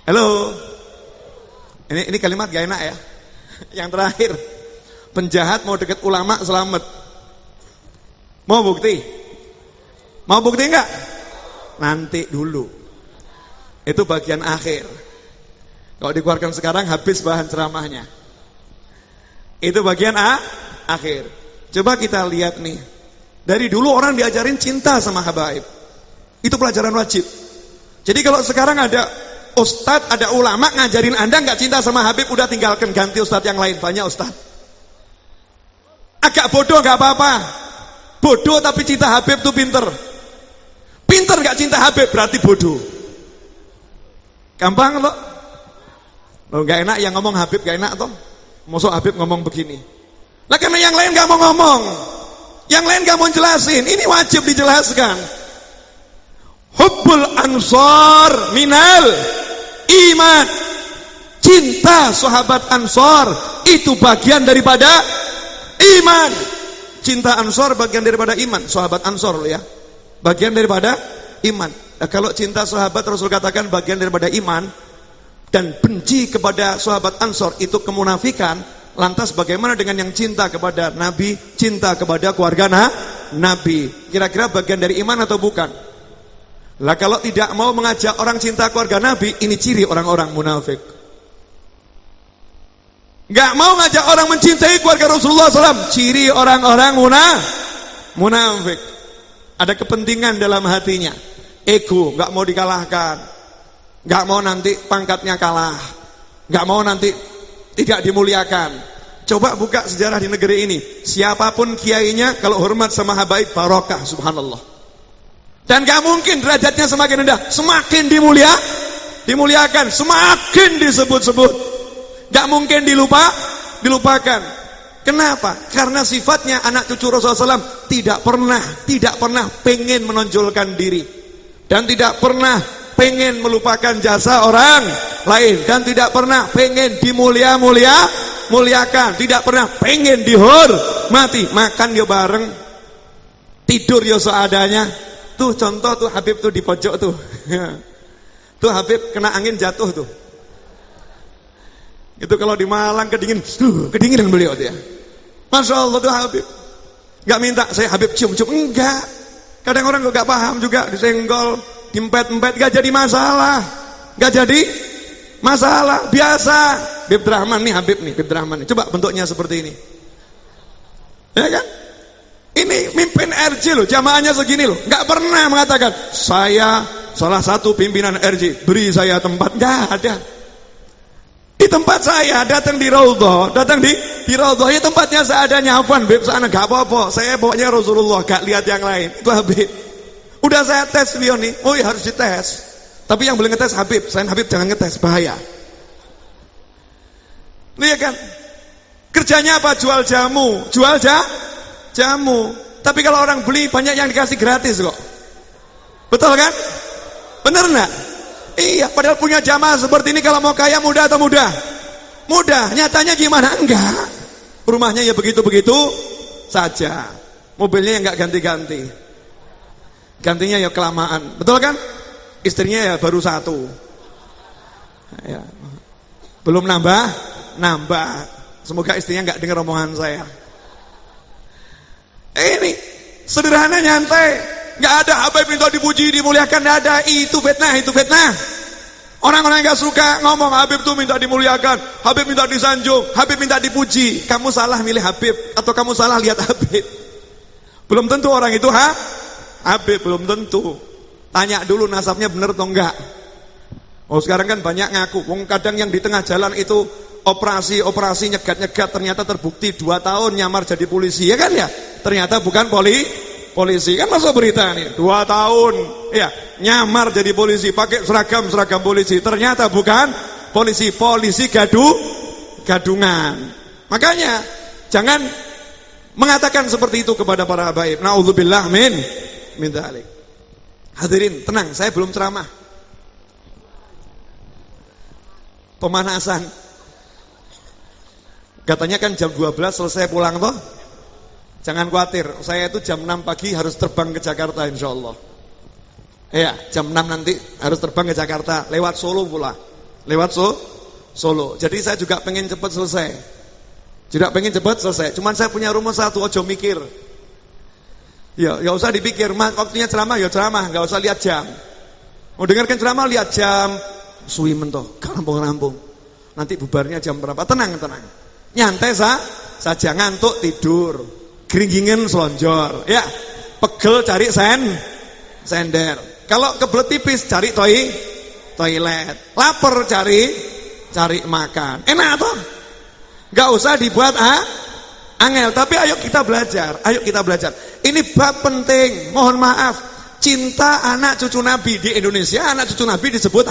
Halo. Ini kalimat gak enak ya. Yang terakhir, penjahat mau dekat ulama, selamat. Mau bukti? Mau bukti enggak? Nanti dulu. Itu bagian akhir. Kalau dikeluarkan sekarang habis bahan ceramahnya. Itu bagian akhir. Coba kita lihat nih. Dari dulu orang diajarin cinta sama habaib. Itu pelajaran wajib. Jadi kalau sekarang ada ustadz, ada ulama ngajarin Anda nggak cinta sama Habib, udah tinggalkan, ganti ustadz yang lain. Banyak ustadz. Agak bodoh nggak apa-apa. Bodoh tapi cinta Habib tuh pinter. Pinter nggak cinta Habib berarti bodoh. Gampang loh. Loh nggak enak yang ngomong Habib, nggak enak toh. Mosok Habib ngomong begini. Lah karena yang lain nggak mau ngomong, yang lain nggak mau jelasin. Ini wajib dijelaskan. Hubbul ansar minal iman. Cinta sahabat Ansar itu bagian daripada iman. Cinta Ansar bagian daripada iman. Sahabat Ansar loh ya, bagian daripada iman. Nah, kalau cinta sahabat Rasul katakan bagian daripada iman, dan benci kepada sahabat Ansor itu kemunafikan, lantas bagaimana dengan yang cinta kepada Nabi, cinta kepada keluarga Nabi? Kira-kira bagian dari iman atau bukan? Lah kalau tidak mau mengajak orang cinta keluarga Nabi, ini ciri orang-orang munafik. Gak mau ngajak orang mencintai keluarga Rasulullah SAW, ciri orang-orang munafik. Ada kepentingan dalam hatinya, ego, gak mau dikalahkan, gak mau nanti pangkatnya kalah, gak mau nanti tidak dimuliakan. Coba buka sejarah di negeri ini, siapapun kiainya kalau hormat sama habaib barokah, subhanallah. Dan gak mungkin derajatnya semakin rendah, semakin dimuliakan, semakin disebut-sebut. Gak mungkin dilupakan. Kenapa? Karena sifatnya anak cucu Rasulullah SAW tidak pernah pengen menonjolkan diri, dan tidak pernah pengen melupakan jasa orang lain, dan tidak pernah pengen muliakan, tidak pernah pengen dihormati. Makan yo bareng, tidur yo seadanya. Tuh contoh tuh Habib tuh di pojok tuh. Tuh Habib kena angin jatuh tuh. Itu kalau di Malang kedinginan beliau tuh ya. Masya Allah tuh Habib. Gak minta saya Habib cium-cium, enggak. Kadang orang gak paham juga, disenggol, diempet-empet, gak jadi masalah. Biasa. Habib Rahman nih, Habib nih, Habib Rahman nih. Coba bentuknya seperti ini. Ya kan? Ini mimpin RJ loh, jamaahnya segini loh. Gak pernah mengatakan, saya salah satu pimpinan RJ, beri saya tempat. Gak ada. Di tempat saya, datang di Raudhah, di Raudhah, ya tempatnya seadanya. Afwan Beb, sana gak apa-apa, saya bawanya Rasulullah, gak lihat yang lain. Itu Habib. Udah saya tes beliau nih, oh iya harus dites. Tapi yang boleh ngetes Habib, selain Habib jangan ngetes, bahaya. Lihat kan, kerjanya apa? Jual jamu, jamu. Tapi kalau orang beli banyak yang dikasih gratis kok. Betul kan? Bener enggak? Iya, padahal punya jamaah seperti ini kalau mau kaya mudah atau mudah? Mudah. Nyatanya gimana? Enggak. Rumahnya ya begitu-begitu saja. Mobilnya yang enggak ganti-ganti. Gantinya ya kelamaan. Betul kan? Istrinya ya baru satu. Ya. Belum nambah. Semoga istrinya enggak dengar omongan saya. Ini sederhana, nyantai. Gak ada Habib minta dipuji, dimuliakan, gak ada. Itu fitnah. Orang-orang yang gak suka ngomong Habib tuh minta dimuliakan, Habib minta disanjung, Habib minta dipuji. Kamu salah milih Habib, atau kamu salah lihat Habib. Belum tentu orang itu Habib, belum tentu. Tanya dulu nasabnya bener atau enggak. Oh sekarang kan banyak ngaku. Kadang yang di tengah jalan itu operasi nyegat-nyegat, ternyata terbukti 2 tahun nyamar jadi polisi, ya kan ya? Ternyata bukan polisi, kan masuk berita nih 2 tahun ya nyamar jadi polisi, pakai seragam polisi, ternyata bukan polisi gadungan. Makanya jangan mengatakan seperti itu kepada para habaib. Naudzubillah min dzalik. Hadirin tenang, saya belum ceramah, pemanasan. Katanya kan jam 12 selesai pulang toh. Jangan khawatir, saya itu jam 6 pagi harus terbang ke Jakarta insyaallah. Ya, jam 6 nanti harus terbang ke Jakarta, lewat Solo pula. Solo. Jadi saya juga pengen cepat selesai. Cuman saya punya rumus satu, ojo mikir. Ya usah dipikir, waktunya ceramah ya ceramah, enggak usah lihat jam. Mau dengarkan ceramah lihat jam, suwi mentoh, rampung. Nanti bubarnya jam berapa? Tenang. Nyantai saja, ngantuk tidur. Geringgingan selonjor, ya, pegel cari sender. Kalau kebelet tipis cari toilet, lapar cari makan. Enak toh? Gak usah dibuat angel. Tapi ayo kita belajar. Ini bab penting. Mohon maaf, cinta anak cucu Nabi di Indonesia, anak cucu Nabi disebut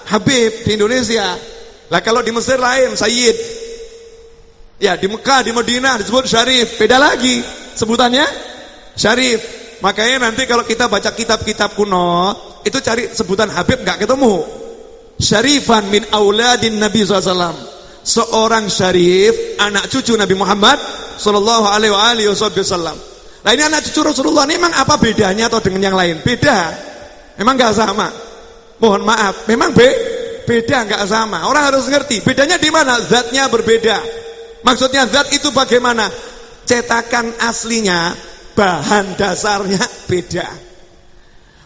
Habib di Indonesia. Lah kalau di Mesir lain Sayyid. Ya di Mekah, di Madinah disebut Syarif, beda lagi sebutannya Syarif. Makanya nanti kalau kita baca kitab-kitab kuno itu cari sebutan Habib nggak ketemu. Syarifan min auladin Nabi SAW, seorang syarif, anak cucu Nabi Muhammad Sallallahu Alaihi Wasallam. Nah ini anak cucu Rasulullah ini memang apa bedanya atau dengan yang lain? Beda, memang nggak sama. Mohon maaf, memang beda nggak sama. Orang harus ngerti, bedanya di mana? Zatnya berbeda. Maksudnya zat itu bagaimana? Cetakan aslinya, bahan dasarnya beda.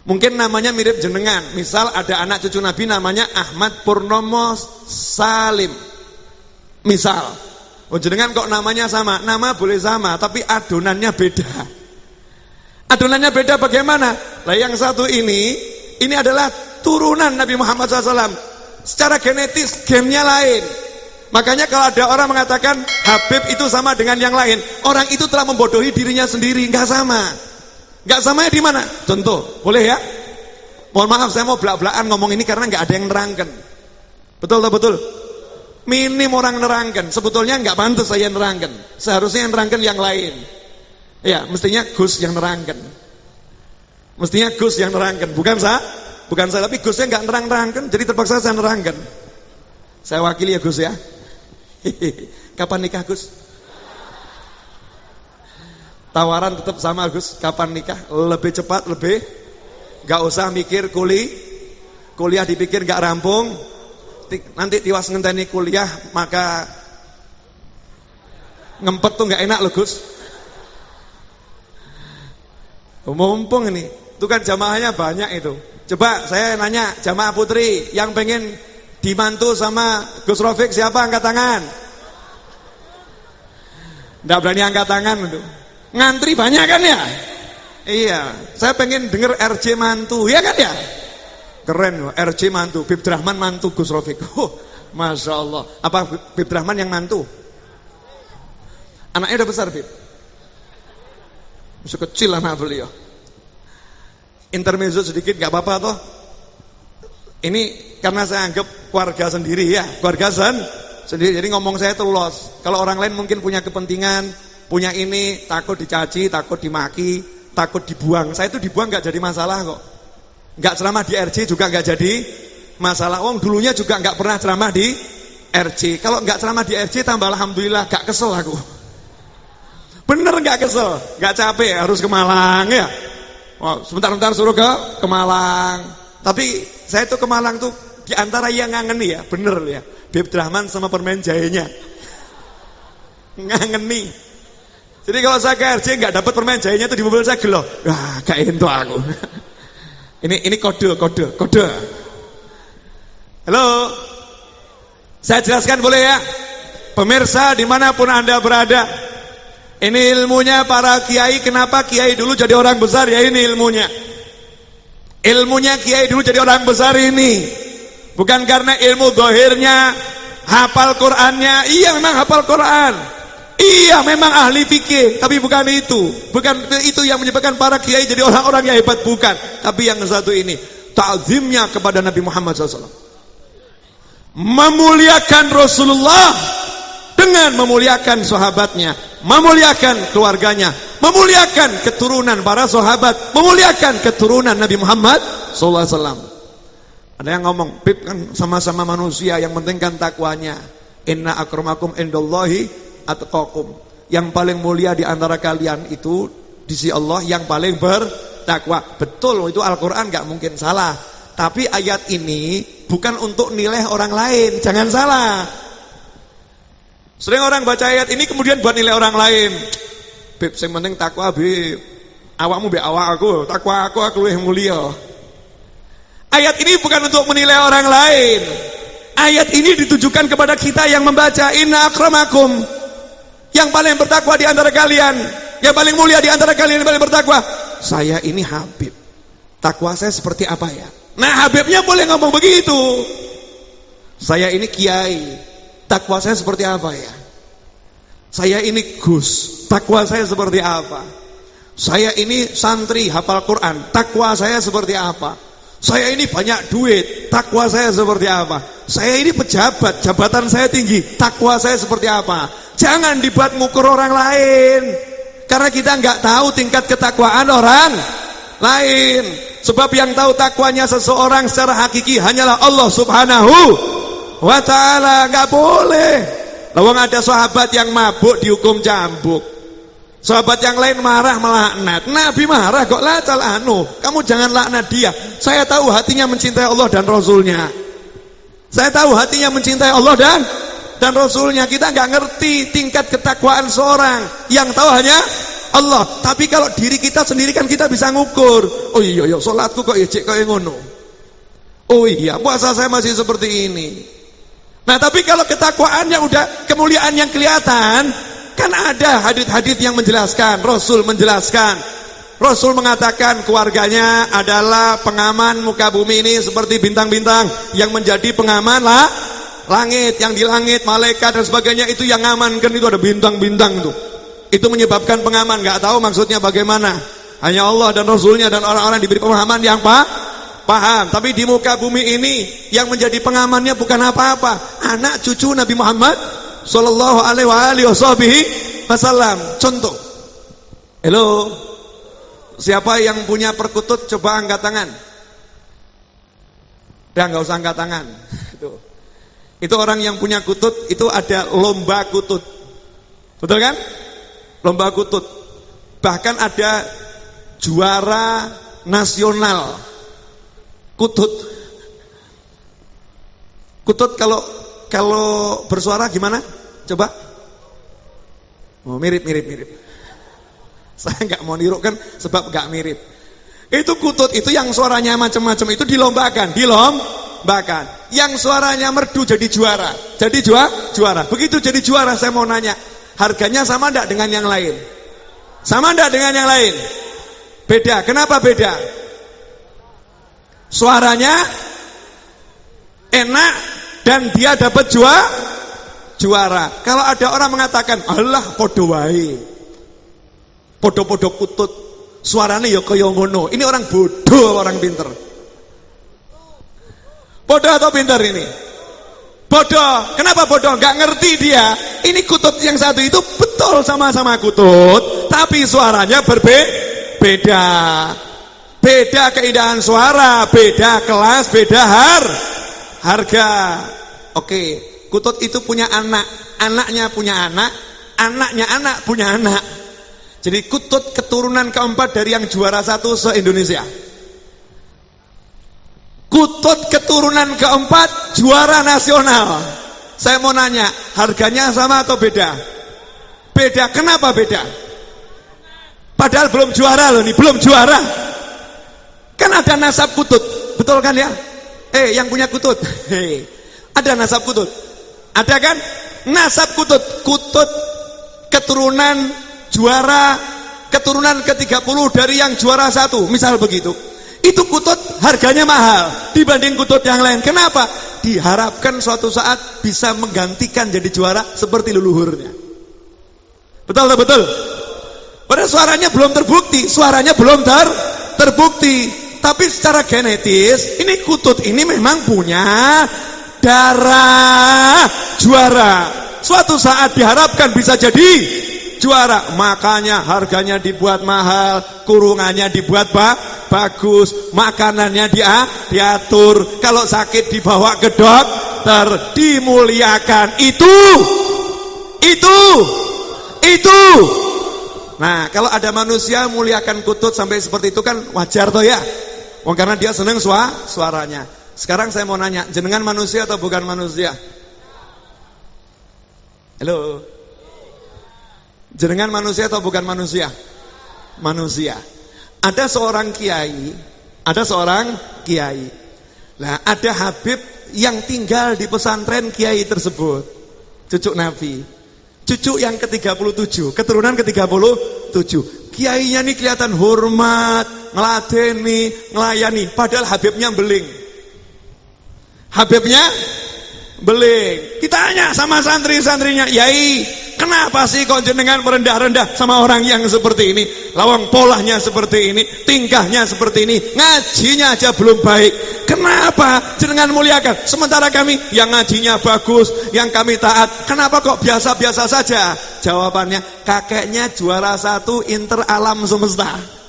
Mungkin namanya mirip jenengan. Misal ada anak cucu Nabi namanya Ahmad Purnomo Salim. Misal, jenengan kok namanya sama? Nama boleh sama, tapi adonannya beda. Adonannya beda bagaimana? Lah yang satu ini adalah turunan Nabi Muhammad SAW. Secara genetis, gennya lain. Makanya kalau ada orang mengatakan Habib itu sama dengan yang lain, orang itu telah membodohi dirinya sendiri. Nggak sama. Nggak samanya di mana? Contoh, boleh ya? Mohon maaf, saya mau belak-belakan ngomong ini karena nggak ada yang nerangkan. Betul tak betul? Minim orang nerangkan. Sebetulnya nggak pantas saya nerangkan. Seharusnya yang nerangkan yang lain. Ya, mestinya Gus yang nerangkan. Mestinya Gus yang nerangkan, bukan saya. Bukan saya, tapi Gusnya nggak nerang-nerangkan, jadi terpaksa saya nerangkan. Saya wakili ya Gus ya. Kapan nikah Gus? Tawaran tetap sama Gus, kapan nikah? Lebih cepat, lebih gak usah mikir kuliah dipikir gak rampung. Nanti tiwas ngenteni kuliah, maka ngempet tuh gak enak loh Gus. Mumpung ini, itu kan jamaahnya banyak itu. Coba saya nanya, jamaah putri yang pengen dimantu sama Gus Rafiq siapa angkat tangan? Nggak berani angkat tangan itu. Ngantri banyak kan ya? Iya, saya pengen denger RJ mantu, ya kan ya? Keren, RJ mantu, Bib Rahman mantu Gus Rafiq. Masya Allah. Apa Bib Rahman yang mantu? Anaknya udah besar Bib? Masih kecil anak beliau. Intermezzo sedikit gak apa-apa toh. Ini karena saya anggap keluarga sendiri ya, keluarga sendiri. Jadi ngomong saya itu los. Kalau orang lain mungkin punya kepentingan, punya ini, takut dicaci, takut dimaki, takut dibuang. Saya itu dibuang gak jadi masalah kok. Gak ceramah di RJ juga gak jadi masalah. Dulunya juga gak pernah ceramah di RJ. Kalau gak ceramah di RJ tambah alhamdulillah, gak kesel aku. Bener gak kesel, gak capek harus ke Malang ya. Sebentar-bentar suruh ke Malang. Tapi saya tuh ke Malang tuh diantara yang ngangeni ya, bener ya. Bib Rahman sama permen jahenya ngangeni. Jadi kalau saya ke RJ nggak dapat permen jahenya tuh di mobil saya gelo. Wah, gak ento aku. Ini kode. Halo, saya jelaskan boleh ya, pemirsa dimanapun Anda berada. Ini ilmunya para kiai. Kenapa kiai dulu jadi orang besar ya? Ini ilmunya. Ilmunya kiai dulu jadi orang besar ini bukan karena ilmu zahirnya, hafal Qur'annya. Iya memang hafal Qur'an, iya memang ahli fikih, tapi bukan itu. Bukan itu yang menyebabkan para kiai jadi orang-orang yang hebat, bukan. Tapi yang satu ini, ta'zimnya kepada Nabi Muhammad SAW, memuliakan Rasulullah dengan memuliakan sahabatnya, memuliakan keluarganya, memuliakan keturunan para sahabat, memuliakan keturunan Nabi Muhammad SAW. Ada yang ngomong, Bib kan sama-sama manusia, yang penting kan takwanya. Inna akramakum indallahi atqakum. Yang paling mulia di antara kalian itu di sisi Allah yang paling bertakwa. Betul, itu Al-Quran gak mungkin salah. Tapi ayat ini bukan untuk nilai orang lain, jangan salah. Sering orang baca ayat ini kemudian buat nilai orang lain. Bib, yang penting takwa Bib. Awakmu be awak aku, takwa aku lebih mulia. Ayat ini bukan untuk menilai orang lain. Ayat ini ditujukan kepada kita yang membaca. Inna akramakum, yang paling bertakwa di antara kalian, yang paling mulia di antara kalian, yang paling bertakwa. Saya ini Habib, takwa saya seperti apa ya? Nah, Habibnya boleh ngomong begitu. Saya ini kiai, takwa saya seperti apa ya? Saya ini Gus, takwa saya seperti apa? Saya ini santri hafal Quran, takwa saya seperti apa? Saya ini banyak duit, takwa saya seperti apa? Saya ini pejabat, jabatan saya tinggi, takwa saya seperti apa? Jangan dibuat ngukur orang lain, karena kita nggak tahu tingkat ketakwaan orang lain. Sebab yang tahu takwanya seseorang secara hakiki hanyalah Allah Subhanahu wa ta'ala. Nggak boleh. Lawang ada sahabat yang mabuk dihukum cambuk, sahabat yang lain marah melaknat. Nabi marah kok, la tal'anu, kamu jangan laknat dia. Saya tahu hatinya mencintai Allah dan Rasulnya. Saya tahu hatinya mencintai Allah dan Rasulnya. Kita nggak ngerti tingkat ketakwaan seorang, yang tahu hanya Allah. Tapi kalau diri kita sendiri kan kita bisa ngukur. Oh iya, sholatku kok cek kayak ngono. Oh iya, puasa saya masih seperti ini. Nah tapi kalau ketakwaannya udah kemuliaan yang kelihatan, kan ada hadits-hadits yang menjelaskan. Rasul menjelaskan, Rasul mengatakan keluarganya adalah pengaman muka bumi ini seperti bintang-bintang yang menjadi pengaman langit. Yang di langit, malaikat dan sebagainya itu yang ngamankan, itu ada bintang-bintang tuh. Itu menyebabkan pengaman. Gak tahu maksudnya bagaimana, hanya Allah dan Rasulnya dan orang-orang diberi pemahaman yang paham. Tapi di muka bumi ini yang menjadi pengamannya bukan apa-apa, anak cucu Nabi Muhammad sallallahu alaihi wasallam. Contoh, halo, siapa yang punya perkutut coba angkat tangan. Udah nggak usah angkat tangan. Itu orang yang punya kutut, itu ada lomba kutut, betul kan? Lomba kutut, bahkan ada juara nasional kutut. Kutut kalau bersuara gimana? Coba. Oh, mirip. Saya nggak mau niru kan, sebab nggak mirip. Itu kutut itu yang suaranya macam-macam itu dilombakan. Yang suaranya merdu jadi juara. Juara. Begitu jadi juara, saya mau nanya, harganya sama enggak dengan yang lain? Sama enggak dengan yang lain? Beda. Kenapa beda? Suaranya enak dan dia dapat juara. Kalau ada orang mengatakan, "Allah podo wae. Podo-podo kutut. Suaranya ya kaya ngono." Ini orang bodoh, orang pinter. Bodoh atau pinter ini? Bodoh. Kenapa bodoh? Gak ngerti dia. Ini kutut yang satu itu betul sama-sama kutut, tapi suaranya berbeda. Beda keindahan suara, beda kelas, beda harga. Oke, kutut itu punya anak, anaknya punya anak, anaknya anak punya anak. Jadi kutut keturunan keempat dari yang juara satu se-Indonesia. Kutut keturunan keempat juara nasional. Saya mau nanya, harganya sama atau beda? Beda. Kenapa beda? Padahal belum juara loh nih, belum juara. Kan ada nasab kutut, betul kan ya? Yang punya kutut, ada nasab kutut, ada kan? Nasab kutut, kutut keturunan juara, keturunan ke-30 dari yang juara satu, misal begitu. Itu kutut harganya mahal dibanding kutut yang lain. Kenapa? Diharapkan suatu saat bisa menggantikan jadi juara seperti leluhurnya. Betul. Padahal suaranya belum terbukti, terbukti. Tapi secara genetis, ini kutut ini memang punya darah juara. Suatu saat diharapkan bisa jadi juara. Makanya harganya dibuat mahal, kurungannya dibuat bagus, makanannya diatur. Kalau sakit dibawa ke dokter, dimuliakan. Itu. Nah, kalau ada manusia muliakan kutut sampai seperti itu kan wajar toh ya. Karena dia seneng suaranya. Sekarang saya mau nanya, jenengan manusia atau bukan manusia? Halo. Jenengan manusia atau bukan manusia? Manusia. Ada seorang kiai. Nah, ada Habib yang tinggal di pesantren kiai tersebut. Cucu Nabi. Cucu yang ke-37, keturunan ke-37. Kiainya nih kelihatan hormat, ngeladeni, ngelayani, padahal Habibnya beling. Kita tanya sama santri-santrinya, "Yai, kenapa sih kok jenengan merendah-rendah sama orang yang seperti ini? Lawang polahnya seperti ini, tingkahnya seperti ini, ngajinya aja belum baik. Kenapa jenengan muliakan? Sementara kami yang ngajinya bagus, yang kami taat, kenapa kok biasa-biasa saja?" Jawabannya, kakeknya juara satu inter alam semesta.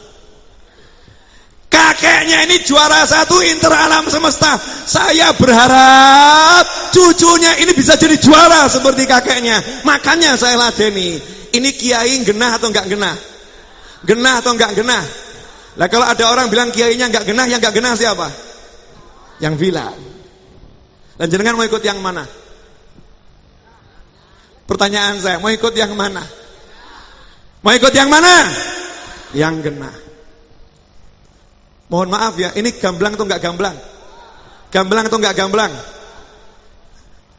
Kakeknya ini juara satu inter alam semesta. Saya berharap cucunya ini bisa jadi juara seperti kakeknya. Makanya saya ladeni. Ini kiai genah atau enggak genah? Genah atau enggak genah? Lah kalau ada orang bilang kiainya enggak genah, yang enggak genah siapa? Yang bilang. Dan jenengan mau ikut yang mana? Pertanyaan saya, mau ikut yang mana? Mau ikut yang mana? Yang genah. Mohon maaf ya, ini gamblang atau enggak gamblang? Gamblang atau enggak gamblang?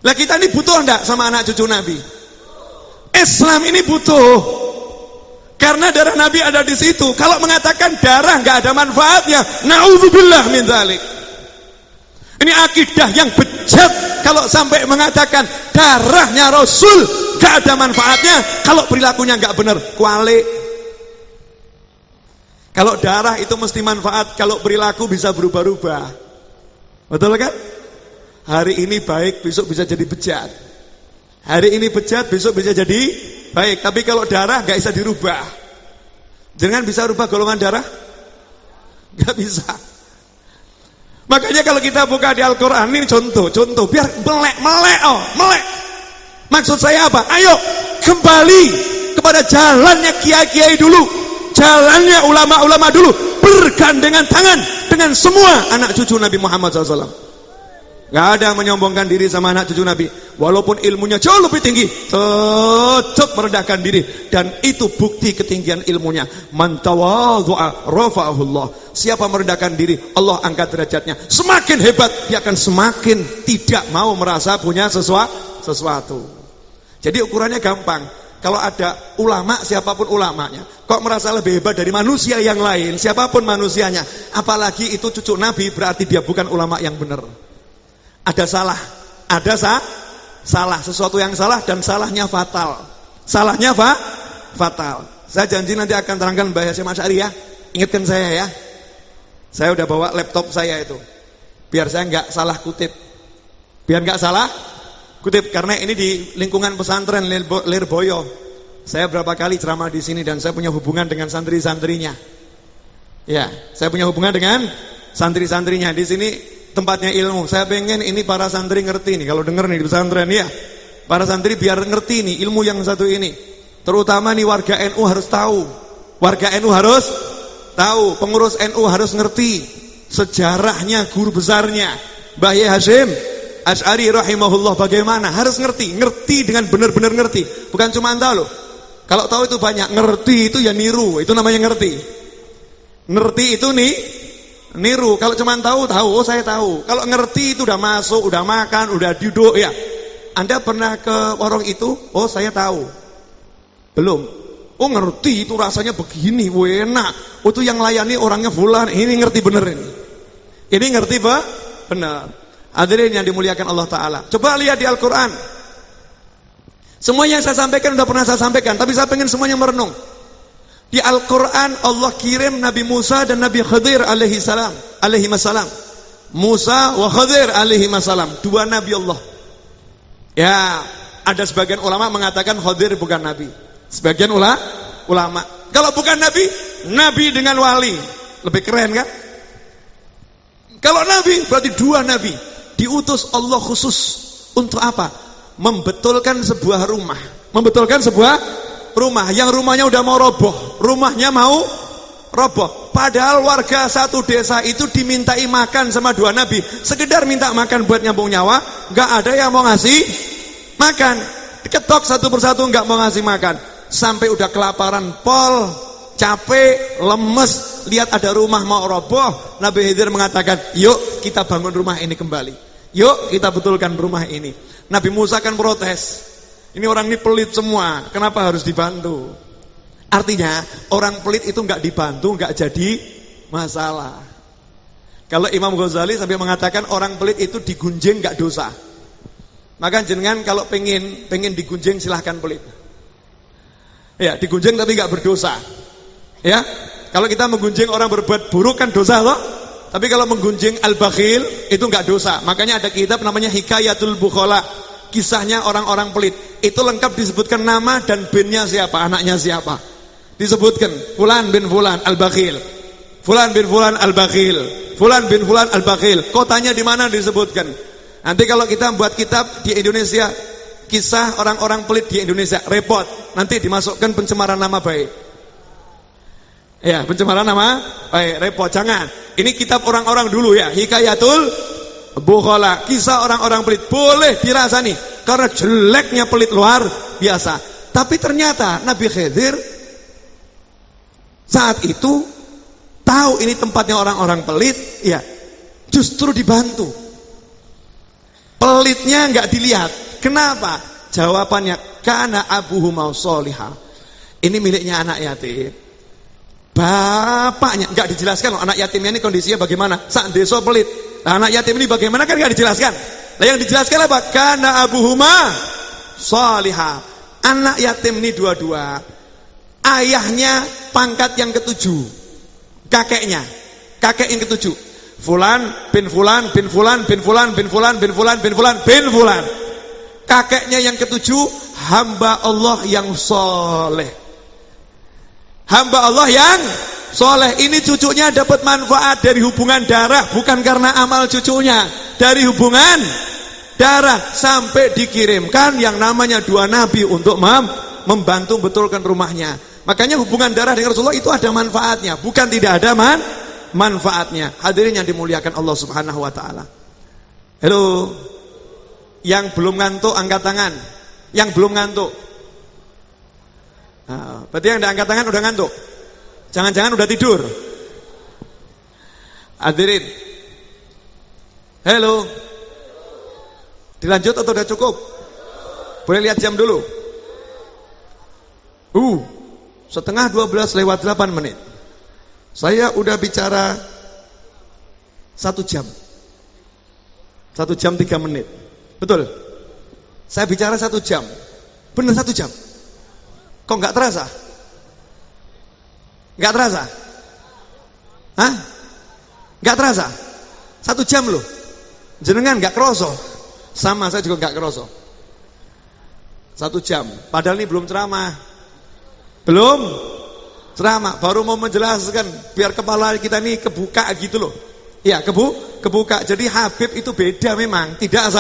Lah kita ini butuh enggak sama anak cucu Nabi? Islam ini butuh. Karena darah Nabi ada di situ. Kalau mengatakan darah enggak ada manfaatnya, naudzubillah min dzalik. Ini akidah yang bejat kalau sampai mengatakan darahnya Rasul enggak ada manfaatnya, kalau perilakunya enggak benar, kualik. Kalau darah itu mesti manfaat, kalau perilaku bisa berubah-ubah. Betul kan? Hari ini baik, besok bisa jadi bejat. Hari ini bejat, besok bisa jadi baik. Tapi kalau darah gak bisa dirubah. Jangan bisa rubah golongan darah? Gak bisa. Makanya kalau kita buka di Al-Quran, ini contoh biar melek. Maksud saya apa? Ayo kembali kepada jalannya kiai-kiai dulu, jalannya ulama-ulama dulu, bergandengan tangan dengan semua anak cucu Nabi Muhammad SAW. Gak ada yang menyombongkan diri sama anak cucu Nabi. Walaupun ilmunya jauh lebih tinggi, tetap merendahkan diri. Dan itu bukti ketinggian ilmunya. Man tawadhu'a rafa'ahullah. Siapa merendahkan diri, Allah angkat derajatnya. Semakin hebat, dia akan semakin tidak mau merasa punya sesuatu. Jadi ukurannya gampang. Kalau ada ulama, siapapun ulamanya, kok merasa lebih hebat dari manusia yang lain, siapapun manusianya, apalagi itu cucu Nabi, berarti dia bukan ulama yang benar. Ada salah, salah, sesuatu yang salah dan salahnya fatal. Salahnya fatal. Saya janji nanti akan terangkan Mbah Hasyim Asy'ari ya. Ingatkan saya ya. Saya udah bawa laptop saya itu. Biar saya nggak salah kutip. Karena ini di lingkungan pesantren Lirboyo. Saya berapa kali ceramah di sini dan saya punya hubungan dengan santri-santrinya. Ya, saya punya hubungan dengan santri-santrinya di sini. Tempatnya ilmu. Saya pengen ini para santri ngerti nih. Kalau denger nih di pesantren ya, para santri biar ngerti nih ilmu yang satu ini. Terutama nih warga NU harus tahu. Pengurus NU harus ngerti sejarahnya guru besarnya Mbah Hasyim Asy'ari rahimahullah bagaimana. Harus ngerti dengan benar-benar ngerti. Bukan cuma tahu loh. Kalau tahu itu banyak, ngerti itu ya niru. Itu namanya ngerti. Ngerti itu niru. Kalau cuma tahu, oh saya tahu. Kalau ngerti itu udah masuk, udah makan, udah duduk ya. Anda pernah ke warung itu? Oh saya tahu. Belum. Oh ngerti itu rasanya begini, enak. Oh itu yang layani orangnya fulan. Ini ngerti bener ini. Ini ngerti benar. Hadirin yang dimuliakan Allah Ta'ala. Coba lihat di Al-Quran. Semua yang saya sampaikan udah pernah saya sampaikan, tapi saya pengen semuanya merenung. Di Al-Quran Allah kirim Nabi Musa dan Nabi Khadir alaihi masalam. Musa wa Khadir alaihi masalam, dua Nabi Allah. Ya, ada sebagian ulama mengatakan Khadir bukan Nabi. Sebagian ulama. Kalau bukan Nabi, Nabi dengan wali. Lebih keren kan? Kalau Nabi berarti dua Nabi. Diutus Allah khusus untuk apa? Membetulkan sebuah rumah. Rumah yang rumahnya udah mau roboh, padahal warga satu desa itu dimintai makan sama dua nabi, sekedar minta makan buat nyambung nyawa, nggak ada yang mau ngasih makan, diketok satu persatu nggak mau ngasih makan, sampai udah kelaparan pol, capek, lemes, lihat ada rumah mau roboh, Nabi Khidir mengatakan, yuk kita bangun rumah ini kembali, yuk kita betulkan rumah ini. Nabi Musa kan protes. Ini orang ini pelit semua, kenapa harus dibantu? Artinya orang pelit itu nggak dibantu nggak jadi masalah. Kalau Imam Ghazali sampai mengatakan orang pelit itu digunjing nggak dosa. Maka jenengan kalau pengen digunjing silahkan pelit. Ya digunjing tapi nggak berdosa. Ya kalau kita menggunjing orang berbuat buruk kan dosa loh. Tapi kalau menggunjing al-bakhil itu nggak dosa. Makanya ada kitab namanya Hikayatul Bukhala. Kisahnya orang-orang pelit. Itu lengkap disebutkan nama dan binnya siapa, anaknya siapa. Disebutkan Fulan bin Fulan al-Bakhil, Fulan bin Fulan al-Bakhil, Fulan bin Fulan al-Bakhil. Kotanya di mana disebutkan. Nanti kalau kita buat kitab di Indonesia, kisah orang-orang pelit di Indonesia, repot. Nanti dimasukkan pencemaran nama baik. Ya, pencemaran nama baik, repot. Jangan. Ini kitab orang-orang dulu ya, Hikayatul bukhala. Kisah orang-orang pelit boleh dirasani karena jeleknya pelit luar biasa. Tapi ternyata Nabi Khidir saat itu tahu ini tempatnya orang-orang pelit, ya justru dibantu. Pelitnya nggak dilihat. Kenapa? Jawabannya kana abuhuma sholihah. Ini miliknya anak yatim. Bapaknya nggak dijelaskan loh, anak yatimnya ini kondisinya bagaimana. Sak desa pelit. Nah, anak yatim ini bagaimana kan nggak dijelaskan. Nah, yang dijelaskan apa? Kana abuhuma sholihah. Anak yatim ini dua-dua. Ayahnya pangkat yang ketujuh. Kakeknya, kakek yang ketujuh. Fulan bin Fulan bin Fulan bin Fulan bin Fulan bin Fulan bin Fulan bin Fulan. Kakeknya yang ketujuh hamba Allah yang soleh. Hamba Allah yang soleh. Ini cucunya dapat manfaat dari hubungan darah, bukan karena amal cucunya. Dari hubungan darah sampai dikirimkan yang namanya dua nabi untuk membantu betulkan rumahnya. Makanya hubungan darah dengan Rasulullah itu ada manfaatnya, bukan tidak ada manfaatnya. Hadirin yang dimuliakan Allah Subhanahu wa taala. Halo. Yang belum ngantuk angkat tangan. Yang belum ngantuk. Nah, berarti yang udah angkat tangan udah ngantuk. Jangan-jangan udah tidur. Hadirin. Halo. Dilanjut atau udah cukup? Boleh lihat jam dulu. Setengah 12 lewat 8 menit. Saya udah bicara 1 jam. 1 jam 3 menit. Betul? Saya bicara 1 jam. Benar 1 jam. Kok nggak terasa? Nggak terasa? Hah? Nggak terasa? 1 jam loh. Jenengan nggak kroso. Sama, saya juga nggak kroso. 1 jam. Padahal ini belum ceramah. Belum ceramah, baru mau menjelaskan biar kepala kita ini kebuka gitu loh. Ya, kebuka. Jadi Habib itu beda memang, tidak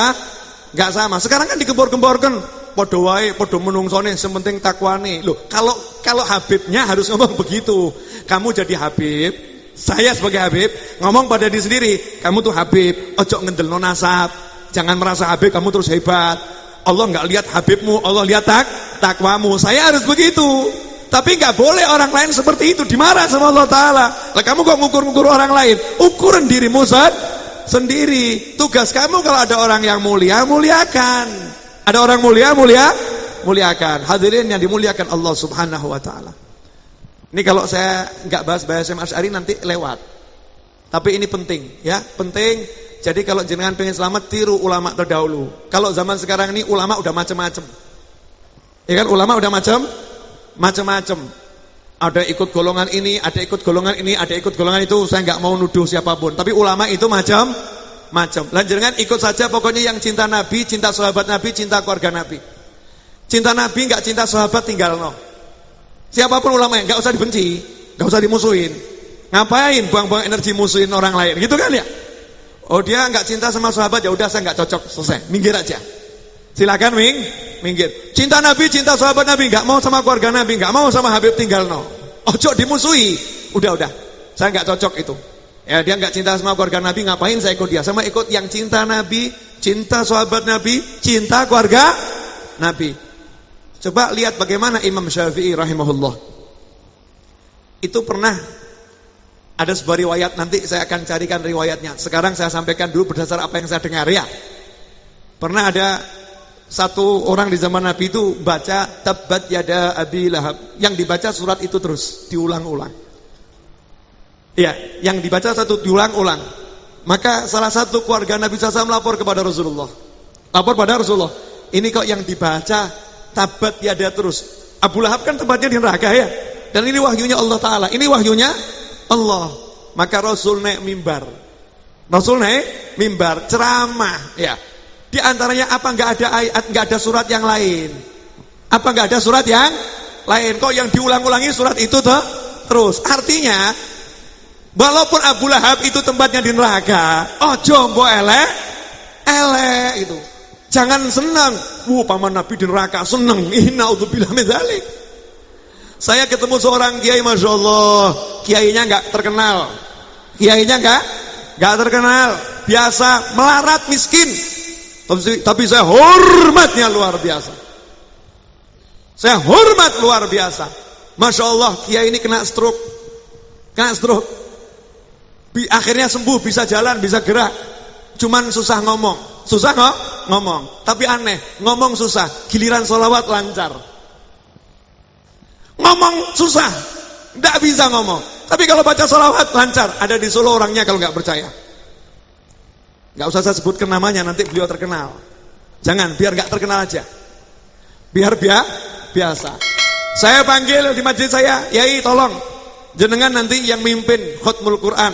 nggak sama. Sekarang kan digembor-gemborkan, podo wae, podo menungsone, sementing takwane. Loh, kalau Habibnya harus ngomong begitu. Kamu jadi Habib, saya sebagai Habib ngomong pada diri sendiri, kamu tuh Habib, ojo ngendelno nasab. Jangan merasa Habib kamu terus hebat. Allah nggak lihat Habibmu, Allah lihat takwamu. Saya harus begitu. Tapi nggak boleh orang lain seperti itu, dimarah sama Allah Ta'ala. Lah kamu kok ngukur-ngukur orang lain? Ukuran dirimu sendiri. Tugas kamu kalau ada orang yang mulia, muliakan. Ada orang mulia, muliakan. Hadirin yang dimuliakan Allah Subhanahu Wa Ta'ala. Ini kalau saya nggak bahas BSM Asy'ari nanti lewat. Tapi ini penting, ya, penting. Jadi kalau jenengan pengen selamat, tiru ulama terdahulu. Kalau zaman sekarang ini ulama udah macam-macam. Ya kan, ulama udah macam-macam. Ada ikut golongan ini, ada ikut golongan ini, ada ikut golongan itu. Saya nggak mau nuduh siapapun. Tapi ulama itu macam-macam. Lanjutkan ikut saja pokoknya yang cinta Nabi, cinta sahabat Nabi, cinta keluarga Nabi. Cinta Nabi nggak cinta sahabat tinggal no. Siapapun ulamanya nggak usah dibenci, nggak usah dimusuhin. Ngapain buang-buang energi musuhin orang lain? Gitu kan ya? Oh dia nggak cinta sama sahabat, ya udah saya nggak cocok, selesai, minggir aja. Silakan minggir. Cinta Nabi, cinta sahabat Nabi, nggak mau sama keluarga Nabi, nggak mau sama Habib tinggal no. Ojo dimusuhi. Udah, saya nggak cocok itu. Ya dia nggak cinta sama keluarga Nabi, ngapain saya ikut dia? Sama ikut yang cinta Nabi, cinta sahabat Nabi, cinta keluarga Nabi. Coba lihat bagaimana Imam Syafi'i rahimahullah. Itu pernah ada sebuah riwayat, nanti saya akan carikan riwayatnya. Sekarang saya sampaikan dulu berdasar apa yang saya dengar ya. Pernah ada satu orang di zaman Nabi itu baca Tabbat yada Abi Lahab. Yang dibaca surat itu terus diulang-ulang. Ya, yang dibaca satu diulang-ulang. Maka salah satu keluarga Nabi SAW melapor kepada Rasulullah. Lapor pada Rasulullah. Ini kok yang dibaca Tabbat yada terus. Abu Lahab kan tempatnya di neraka ya. Dan ini wahyunya Allah Ta'ala. Ini wahyunya Allah. Maka Rasul naik mimbar. Rasul naik mimbar ceramah ya. Di antaranya apa, nggak ada ayat, nggak ada surat yang lain. Apa nggak ada surat yang lain? Kok yang diulang-ulangi surat itu terus? Artinya, walaupun Abu Lahab itu tempatnya di neraka, ojo mbok elek itu. Jangan senang. Paman Nabi di neraka senang. Innaudzubillah min dzalik. Saya ketemu seorang kiai, masya Allah, kiainya nggak terkenal, kiainya nggak terkenal. biasa melarat miskin, tapi saya hormatnya luar biasa. Saya hormat luar biasa. Masya Allah, kiai ini kena stroke. Akhirnya sembuh, bisa jalan, bisa gerak. Cuman susah ngomong. Susah ngomong. Tapi aneh, ngomong susah, giliran sholawat lancar. Ngomong susah, tidak bisa ngomong. Tapi kalau baca sholawat lancar. Ada di Solo orangnya kalau nggak percaya. Nggak usah saya sebutkan namanya, nanti beliau terkenal. Jangan, biar nggak terkenal aja. Biar biasa. Saya panggil di masjid saya, Yai tolong jenengan nanti yang mimpin khutmul Quran.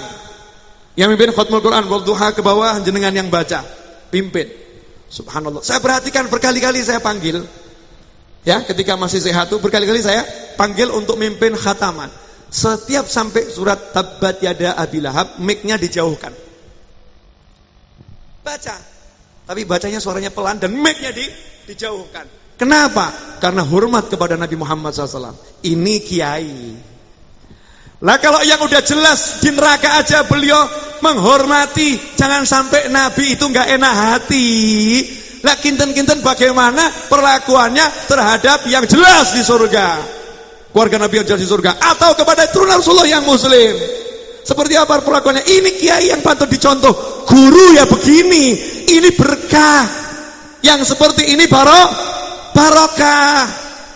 Yang mimpin khutmul Quran, wadduha ke bawah, jenengan yang baca, pimpin. Subhanallah. Saya perhatikan berkali-kali saya panggil. Ya, ketika masih sehat tuh berkali-kali saya panggil untuk mimpin khataman. Setiap sampai surat Tabbat Yada Abi Lahab, mic-nya dijauhkan. Baca. Tapi bacanya suaranya pelan dan mic-nya dijauhkan. Kenapa? Karena hormat kepada Nabi Muhammad SAW. Ini kiai. Lah kalau yang udah jelas di neraka aja beliau menghormati, jangan sampai Nabi itu nggak enak hati. Lah kinten-kinten bagaimana perlakuannya terhadap yang jelas di surga, keluarga Nabi yang jelas di surga, atau kepada turunan Rasulullah yang muslim. Seperti apa perlakuannya? Ini kiai yang patut dicontoh. Guru ya begini, ini berkah. Yang seperti ini barokah.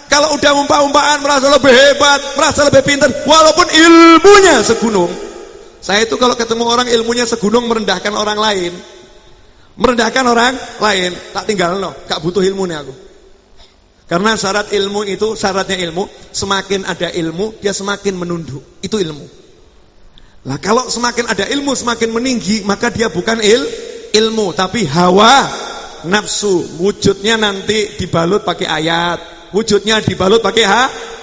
Kalau udah umpah-umpahan merasa lebih hebat, merasa lebih pintar, walaupun ilmunya segunung. Saya itu kalau ketemu orang ilmunya segunung merendahkan orang lain. Tak tinggal gak butuh ilmu nih aku. Karena syarat ilmu itu, syaratnya ilmu, semakin ada ilmu dia semakin menunduk. Itu ilmu. Lah kalau semakin ada ilmu semakin meninggi, maka dia bukan ilmu, tapi hawa nafsu. Wujudnya nanti dibalut pakai ayat, wujudnya dibalut pakai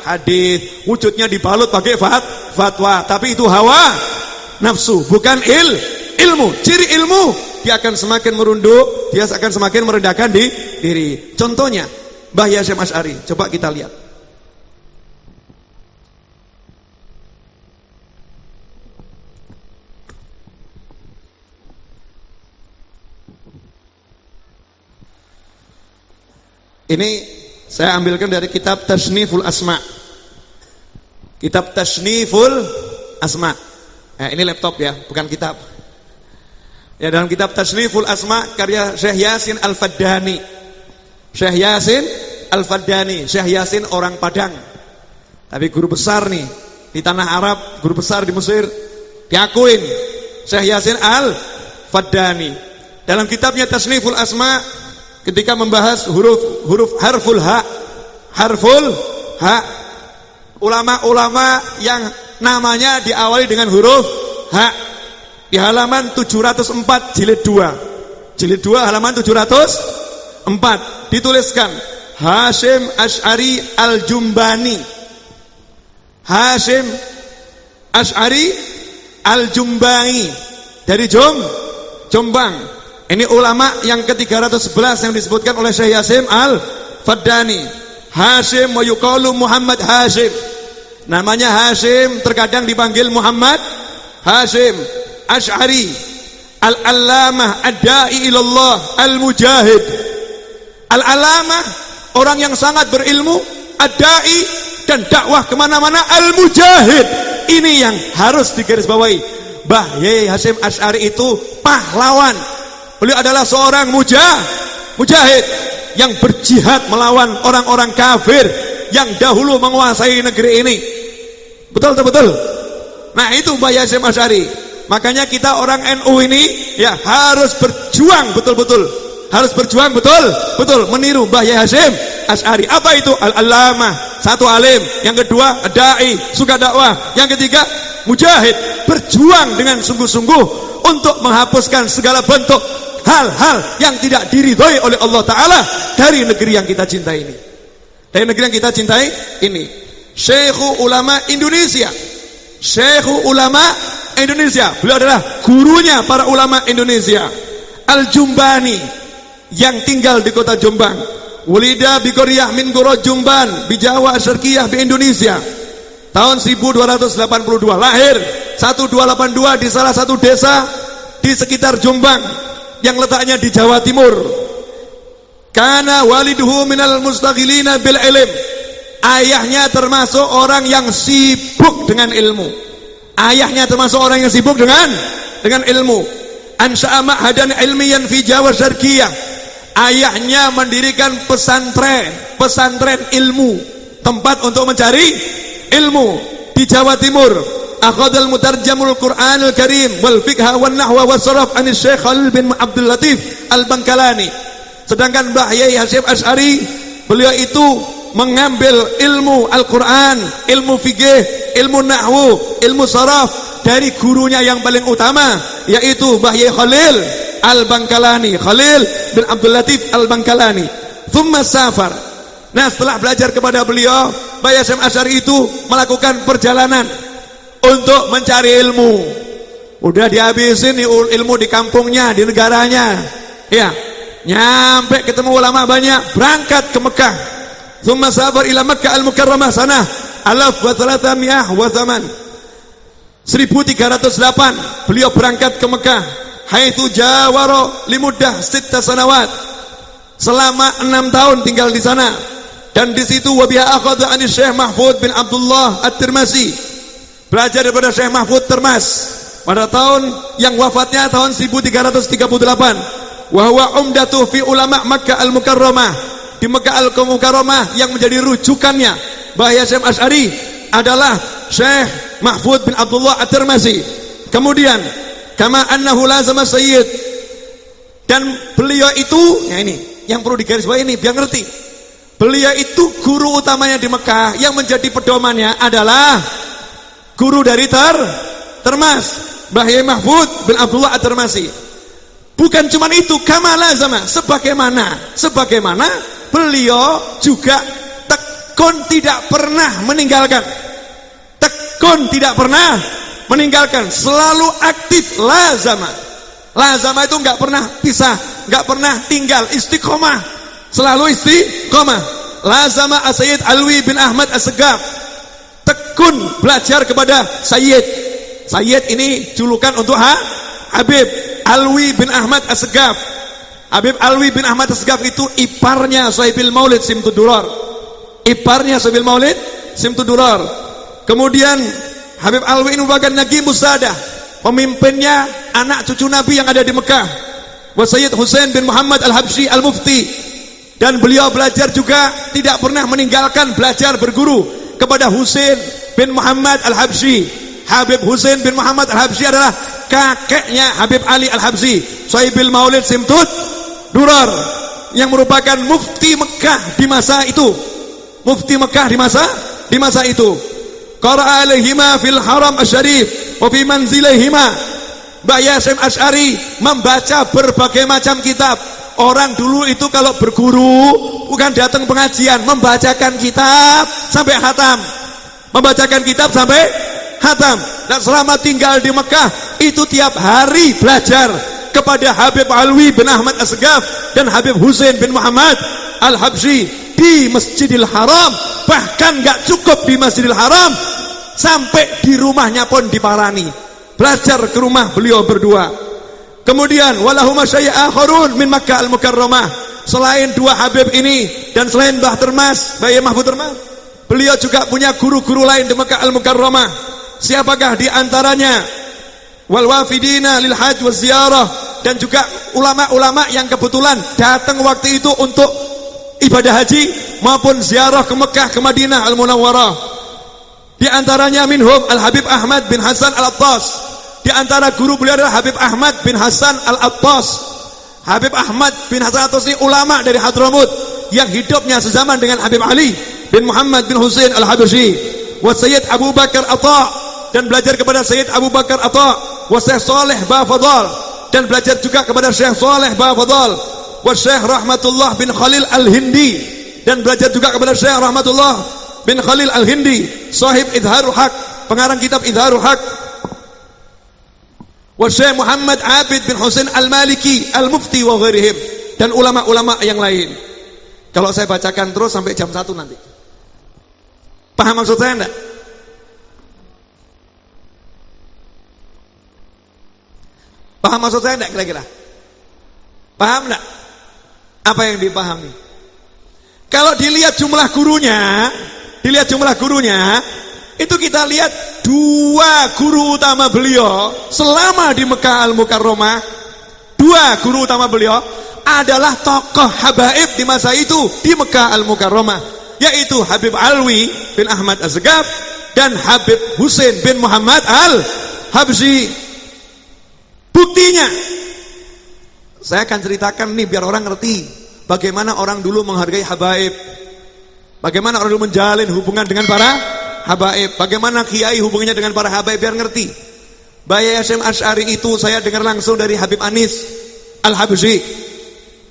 hadis, wujudnya dibalut pakai fatwa, tapi itu hawa nafsu, bukan ilmu. Ciri ilmu, dia akan semakin merunduk, dia akan semakin merendahkan diri. Contohnya Mbah Hasyim Asy'ari, coba kita lihat. Ini saya ambilkan dari kitab Tasniful Asma. Kitab Tasniful Asma. Ini laptop ya, bukan kitab. Ya, dalam kitab Tasniful Asma karya Syekh Yasin Al-Faddani. Syekh Yasin Al-Faddani, Syekh Yasin orang Padang. Tapi guru besar nih di tanah Arab, guru besar di Mesir. Diakuin Syekh Yasin Al-Faddani. Dalam kitabnya Tasniful Asma, ketika membahas huruf harful ha, ulama-ulama yang namanya diawali dengan huruf ha, di halaman 704 jilid 2 halaman 704 dituliskan Hasyim Asy'ari Al-Jumbani. Hasyim Asy'ari Al-Jumbani dari Jombang. Ini ulama yang ke-311 yang disebutkan oleh Syekh Yasin Al-Faddani. Hasyim wa yuqalu Muhammad Hasyim. Namanya Hasyim, terkadang dipanggil Muhammad Hasyim Asy'ari Al-Allamah Ad-Da'i ilallah Al-Mujahid. Al-Allamah, orang yang sangat berilmu, Ad-Da'i, dan dakwah kemana-mana, Al-Mujahid. Ini yang harus digarisbawahi. Mbah Hasyim Asy'ari itu pahlawan. Beliau adalah seorang mujahid yang berjihad melawan orang-orang kafir yang dahulu menguasai negeri ini. Betul. Nah, itu Mbah Hasyim Asy'ari. Makanya kita orang NU ini ya harus berjuang betul-betul. Harus berjuang betul meniru Mbah Hasyim Asy'ari. Apa itu? Al-Allamah, satu alim, yang kedua dai, suka dakwah, yang ketiga mujahid, berjuang dengan sungguh-sungguh untuk menghapuskan segala bentuk hal-hal yang tidak diridhoi oleh Allah Ta'ala dari negeri yang kita cintai ini. Dari negeri yang kita cintai ini. Syekhul Ulama Indonesia. Syekhul Ulama Indonesia. Beliau adalah gurunya para ulama Indonesia. Al-Jumbani, yang tinggal di kota Jombang. Wulida bi qaryah min qura Jumban bi Jawa Syarqiyah bi Indonesia. Tahun 1282 lahir 1282 di salah satu desa di sekitar Jombang yang letaknya di Jawa Timur. Kana waliduhu minal mustaghilina bil ilm. Ayahnya termasuk orang yang sibuk dengan ilmu. Ayahnya termasuk orang yang sibuk dengan ilmu. Ansha'a ma'hadan ilmiyan fi Jawa Syarqiyah. Ayahnya mendirikan pesantren ilmu, tempat untuk mencari ilmu di Jawa Timur. Akhadal mutarjamul Qur'anul Karim wal fiqha wan nahwa was sarf an Syekh Khalil bin Abdul Latif Al-Bangkalani. Sedangkan Mbah Yai Hasyim Asy'ari, beliau itu mengambil ilmu Al-Quran, ilmu fikih, ilmu nahwu, ilmu saraf dari gurunya yang paling utama, yaitu Mbah Yai Khalil Al-Bangkalani, Khalil bin Abdul Latif Al-Bangkalani. Thumma safar. Nah, setelah belajar kepada beliau, Mbah Yai Hasyim Asy'ari itu melakukan perjalanan untuk mencari ilmu. Udah dihabisin ilmu di kampungnya, di negaranya, ya, nyampe ketemu ulama banyak, berangkat ke Mekah. Thumma safar ila Makkah al-Mukarramah sanah 1308. Beliau berangkat ke Mekah. Haitsu jawara limuddah 6 sanawat. Selama 6 tahun tinggal di sana. Dan di situ wabiha akhadha an Syekh Mahfud bin Abdullah At-Tirmasi. Belajar daripada Syekh Mahfud Termas pada tahun yang wafatnya tahun 1338. Wa huwa umdatu fi ulama Makkah al-Mukarramah. Di Makkah al-Mukarramah yang menjadi rujukannya Mbah Yai Hasyim Asy'ari adalah Syekh Mahfud bin Abdullah At-Tirmasi. Kemudian kama annahu lazama sayyid, dan beliau itu, ya ini yang perlu digarisbawahi ini biar ngerti. Beliau itu guru utamanya di Mekah, yang menjadi pedomannya adalah guru dari Termas, Mbah Yai Mahfud bin Abdullah At-Tirmasi. Bukan cuma itu, kama lazama, sebagaimana beliau juga tekun tidak pernah meninggalkan, selalu aktif. Lazama itu nggak pernah pisah, nggak pernah tinggal, istiqomah, selalu istiqomah. Lazama Sayyid Alwi bin Ahmad As-Segaf, tekun belajar kepada Sayyid ini julukan untuk Habib Alwi bin Ahmad As-Segaf. Habib Alwi bin Ahmad As-Segaf itu iparnya Sohibil Maulid Simtudurar. Kemudian Habib Alwi ini merupakan Nagi Musadah, pemimpinnya anak cucu Nabi yang ada di Mekah. Wa Sayyid Husain bin Muhammad Al-Habsyi Al-Mufti. Dan beliau belajar juga tidak pernah meninggalkan belajar berguru kepada Husain bin Muhammad Al-Habsyi. Habib Husain bin Muhammad Al-Habsyi adalah kakeknya Habib Ali Al-Habsyi, Sohibil Maulid Simtudurar, yang merupakan mufti Mekah di masa itu. Qara'a alaihima fil haram asy-syarif wa fi manzilihima. Mbah Yai Hasyim Asy'ari membaca berbagai macam kitab. Orang dulu itu kalau berguru bukan datang pengajian, membacakan kitab sampai hatam. Dan selama tinggal di Mekah itu tiap hari belajar kepada Habib Alwi bin Ahmad As-Segaf dan Habib Husain bin Muhammad Al-Habsyi di Masjidil Haram. Bahkan gak cukup di Masjidil Haram, sampai di rumahnya pun diparani, belajar ke rumah beliau berdua. Kemudian walahu masyayikh akharun min Makkah al-Mukarramah. Selain dua Habib ini dan selain Mbah Termas, Mbah Yai Mahfud Termas, beliau juga punya guru-guru lain di Makkah al-Mukarramah. Siapakah di antaranya? Wal wafidina lil hajj wa ziyarah, dan juga ulama-ulama yang kebetulan datang waktu itu untuk ibadah haji maupun ziarah ke Mekah, ke Madinah Al-Munawwarah. Di antaranya minhum Al-Habib Ahmad bin Hasan Al-Attas. Di antara guru beliau adalah Habib Ahmad bin Hasan Al-Attas. Habib Ahmad bin Hasan Al-Attas ini ulama dari Hadramut yang hidupnya sezaman dengan Habib Ali bin Muhammad bin Husain Al-Habsyi. Wa Sayyid Abu Bakar Atha, dan belajar kepada Sayyid Abu Bakar Atha. Wa Syekh Saleh Bafadal, dan belajar juga kepada Syekh Saleh Bafadal. Wa Syekh Rahmatullah bin Khalil Al-Hindi, dan belajar juga kepada Syekh Rahmatullah bin Khalil Al-Hindi, sahib Idharul Haq, pengarang kitab Idharul Haq. Wa Syekh Muhammad Abid bin Husain Al-Maliki Al-Mufti wa ghairihim, dan ulama-ulama yang lain. Kalau saya bacakan terus sampai jam 1 nanti. Paham maksud saya enggak? Paham maksud saya enggak kira-kira? Paham enggak? Apa yang dipahami? Kalau dilihat jumlah gurunya, itu kita lihat 2 guru utama beliau selama di Mekah Al-Mukarramah. 2 guru utama beliau adalah tokoh habaib di masa itu di Mekah Al-Mukarramah, yaitu Habib Alwi bin Ahmad Az-Zegaf dan Habib Husain bin Muhammad Al-Habsyi. Buktinya saya akan ceritakan nih biar orang ngerti bagaimana orang dulu menghargai habaib, bagaimana orang dulu menjalin hubungan dengan para habaib, bagaimana kiai hubungannya dengan para habaib, biar ngerti. Bayi Hasyim Asy'ari itu saya dengar langsung dari Habib Anis Al-Habsyi.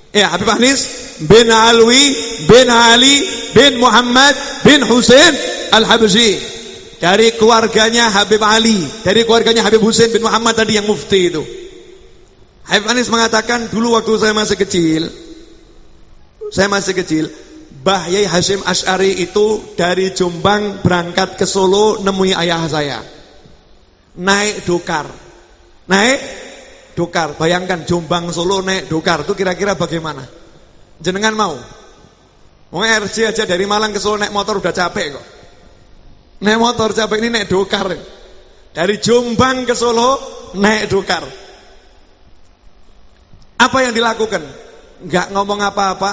Ya, Habib Anis bin Alwi bin Ali bin Muhammad bin Husain Al-Habsyi, dari keluarganya Habib Ali, dari keluarganya Habib Husain bin Muhammad tadi yang mufti itu. Habib Anis mengatakan, dulu waktu saya masih kecil, Mbah Yai Hasyim Asy'ari itu dari Jombang berangkat ke Solo nemui ayah saya. Naik dokar. Bayangkan Jombang Solo naik dokar itu kira-kira bagaimana? Jenengan mau? Mau RJ aja dari Malang ke Solo naik motor udah capek kok. Naik motor capek, ini naik dokar. Dari Jombang ke Solo naik dokar. Apa yang dilakukan? Enggak ngomong apa-apa,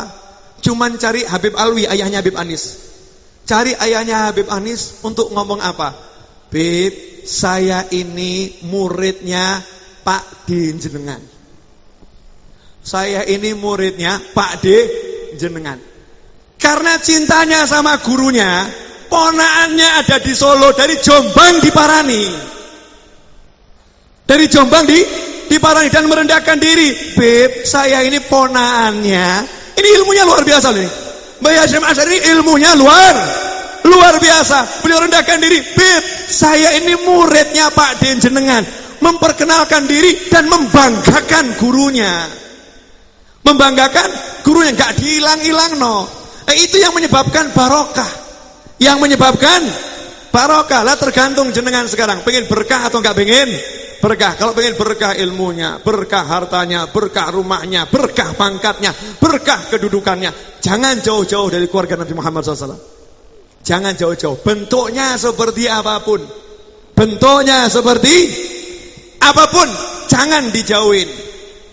cuman cari Habib Alwi, ayahnya Habib Anis. Cari ayahnya Habib Anis untuk ngomong apa? Bib, saya ini muridnya Pak D jenengan. Saya ini muridnya Pak D jenengan. Karena cintanya sama gurunya, ponaannya ada di Solo, dari Jombang diparani. Dari Jombang diparani dan merendahkan diri. Beb, saya ini ponaannya. Ini ilmunya luar biasa nih. Mbah Hasyim Asy'ari ilmunya luar biasa. Beliau rendahkan diri. Beb, saya ini muridnya Pak D jenengan. Memperkenalkan diri dan membanggakan gurunya. Enggak dihilang-hilang no. Itu yang menyebabkan barokah. Lah tergantung jenengan sekarang. Pengen berkah atau enggak pengen berkah? Kalau pengen berkah ilmunya, berkah hartanya, berkah rumahnya, berkah pangkatnya, berkah kedudukannya, jangan jauh-jauh dari keluarga Nabi Muhammad SAW. Jangan jauh-jauh. Bentuknya seperti apapun, jangan dijauhin.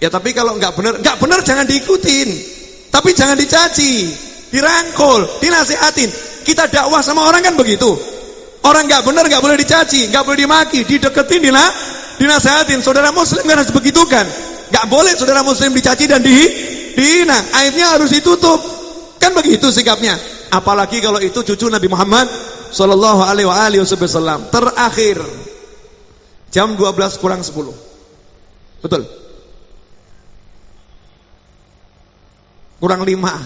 Ya tapi kalau enggak benar jangan diikutin. Tapi jangan dicaci, dirangkul, dinasihatin. Kita dakwah sama orang kan begitu. Orang enggak benar enggak boleh dicaci, enggak boleh dimaki, dideketin, dinasihatin. Saudara muslim kan harus begitu kan? Enggak boleh saudara muslim dicaci dan dihina. Aibnya harus ditutup. Kan begitu sikapnya. Apalagi kalau itu cucu Nabi Muhammad sallallahu alaihi wasallam. Terakhir jam 12:10. Betul? Kurang 5.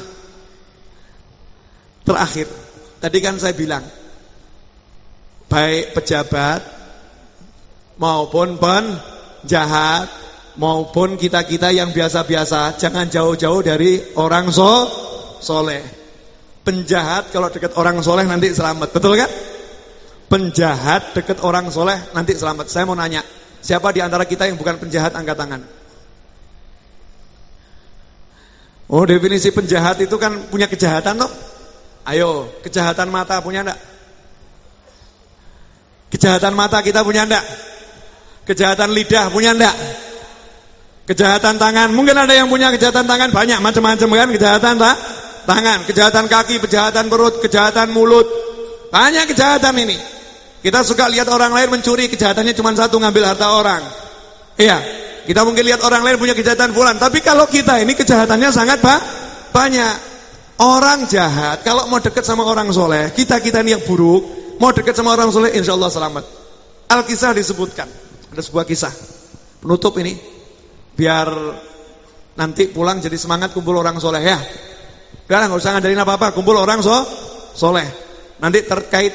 Terakhir. Tadi kan saya bilang, baik pejabat maupun penjahat maupun kita-kita yang biasa-biasa, jangan jauh-jauh dari orang soleh. Penjahat kalau dekat orang soleh nanti selamat, betul kan? Penjahat dekat orang soleh nanti selamat. Saya mau nanya, siapa di antara kita yang bukan penjahat, angkat tangan? Oh, definisi penjahat itu kan punya kejahatan toh? Ayo, kejahatan mata punya enggak? Kejahatan mata kita punya enggak? Kejahatan lidah punya enggak? Kejahatan tangan, mungkin ada yang punya kejahatan tangan, banyak macam-macam kan kejahatan tangan, kejahatan kaki, kejahatan perut, kejahatan mulut. Banyak kejahatan ini. Kita suka lihat orang lain mencuri, kejahatannya cuma satu, ngambil harta orang. Iya, kita mungkin lihat orang lain punya kejahatan fulan, tapi kalau kita ini kejahatannya sangat banyak. Orang jahat kalau mau dekat sama orang soleh, kita ini yang buruk, mau dekat sama orang soleh, insya Allah selamat. Al-Kisah disebutkan, ada sebuah kisah penutup ini, biar nanti pulang jadi semangat kumpul orang soleh ya. Biar nggak usah ngadain apa-apa, kumpul orang soleh. Nanti terkait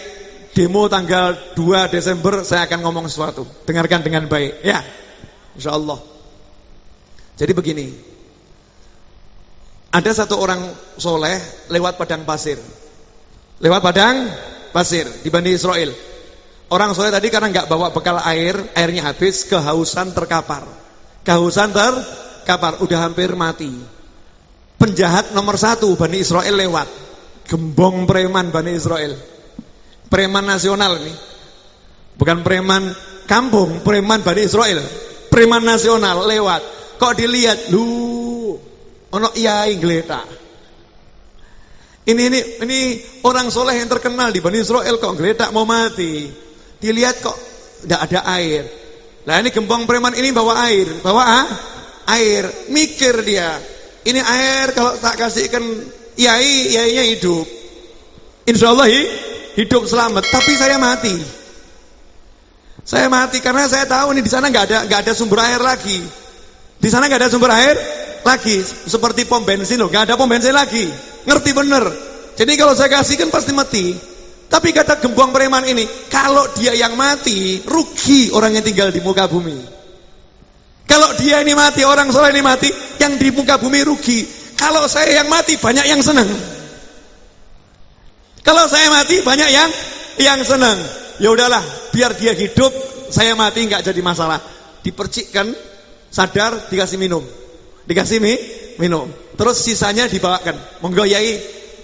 demo tanggal 2 Desember saya akan ngomong sesuatu, dengarkan dengan baik ya, insya Allah. Jadi begini, ada satu orang soleh lewat padang pasir. Di Bani Israel. Orang soleh tadi karena nggak bawa bekal air, airnya habis, kehausan, terkapar. Kehausan terkapar, udah hampir mati. Penjahat nomor 1 Bani Israel lewat. Gembong preman Bani Israel. Preman nasional ini. Bukan preman kampung, preman Bani Israel. Preman nasional lewat. Kok dilihat, lu ono yai geletak. Ini orang soleh yang terkenal di Bani Israel kok geletak mau mati. Dilihat kok tidak ada air. Nah ini gembong preman ini bawa air, air. Mikir dia, ini air kalau tak kasihkan yainya hidup. Insya Allah hidup selamat. Tapi saya mati. Saya mati karena saya tahu nih di sana nggak ada sumber air lagi. Di sana nggak ada sumber air lagi. Seperti pom bensin loh, nggak ada pom bensin lagi. Ngerti bener. Jadi kalau saya kasihkan pasti mati. Tapi kata gembong preman ini, kalau dia yang mati, rugi orang yang tinggal di muka bumi. Kalau dia ini mati, orang soleh ini mati, yang di muka bumi rugi. Kalau saya yang mati, banyak yang senang. Kalau saya mati, banyak yang senang. Ya udahlah, biar dia hidup, saya mati nggak jadi masalah. Dipercikkan, sadar, dikasih minum. Dikasih minum. Terus sisanya dibawakan. Monggo yai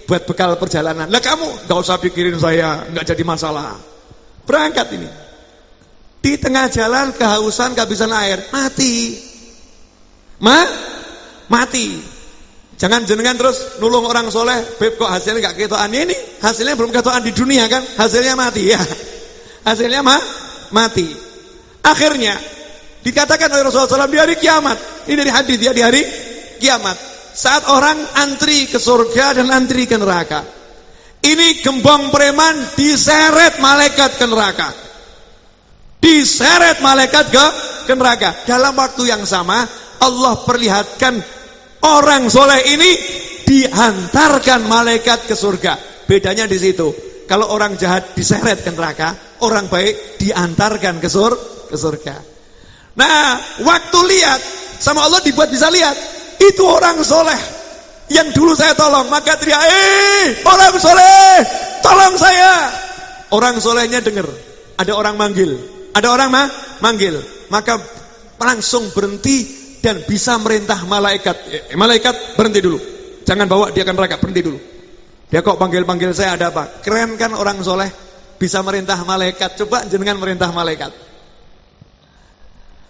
buat bekal perjalanan. Lah kamu nggak usah pikirin saya, nggak jadi masalah. Berangkat ini. Di tengah jalan kehausan, kehabisan air, mati. Mati. Jangan jenengan terus nulung orang soleh, beb kok hasilnya nggak ketokan. Ini hasilnya belum ketokan di dunia kan? Hasilnya mati ya. Hasilnya mati. Akhirnya dikatakan oleh Rasulullah SAW di hari kiamat. Ini dari hadis ya, di hari kiamat. Saat orang antri ke surga dan antri ke neraka. Ini gembong preman diseret malaikat ke neraka. Diseret malaikat ke neraka. Dalam waktu yang sama Allah perlihatkan orang soleh ini dihantarkan malaikat ke surga. Bedanya di situ. Kalau orang jahat diseret ke neraka, orang baik diantarkan ke surga. Nah, waktu lihat sama Allah dibuat bisa lihat, itu orang soleh yang dulu saya tolong, maka teriak, orang soleh, tolong saya. Orang solehnya dengar, ada orang manggil, maka langsung berhenti dan bisa merintah malaikat. Malaikat berhenti dulu, jangan bawa dia ke neraka, berhenti dulu. Dia kok panggil-panggil saya, ada apa? Keren kan orang soleh bisa merintah malaikat. Coba jenengan merintah malaikat.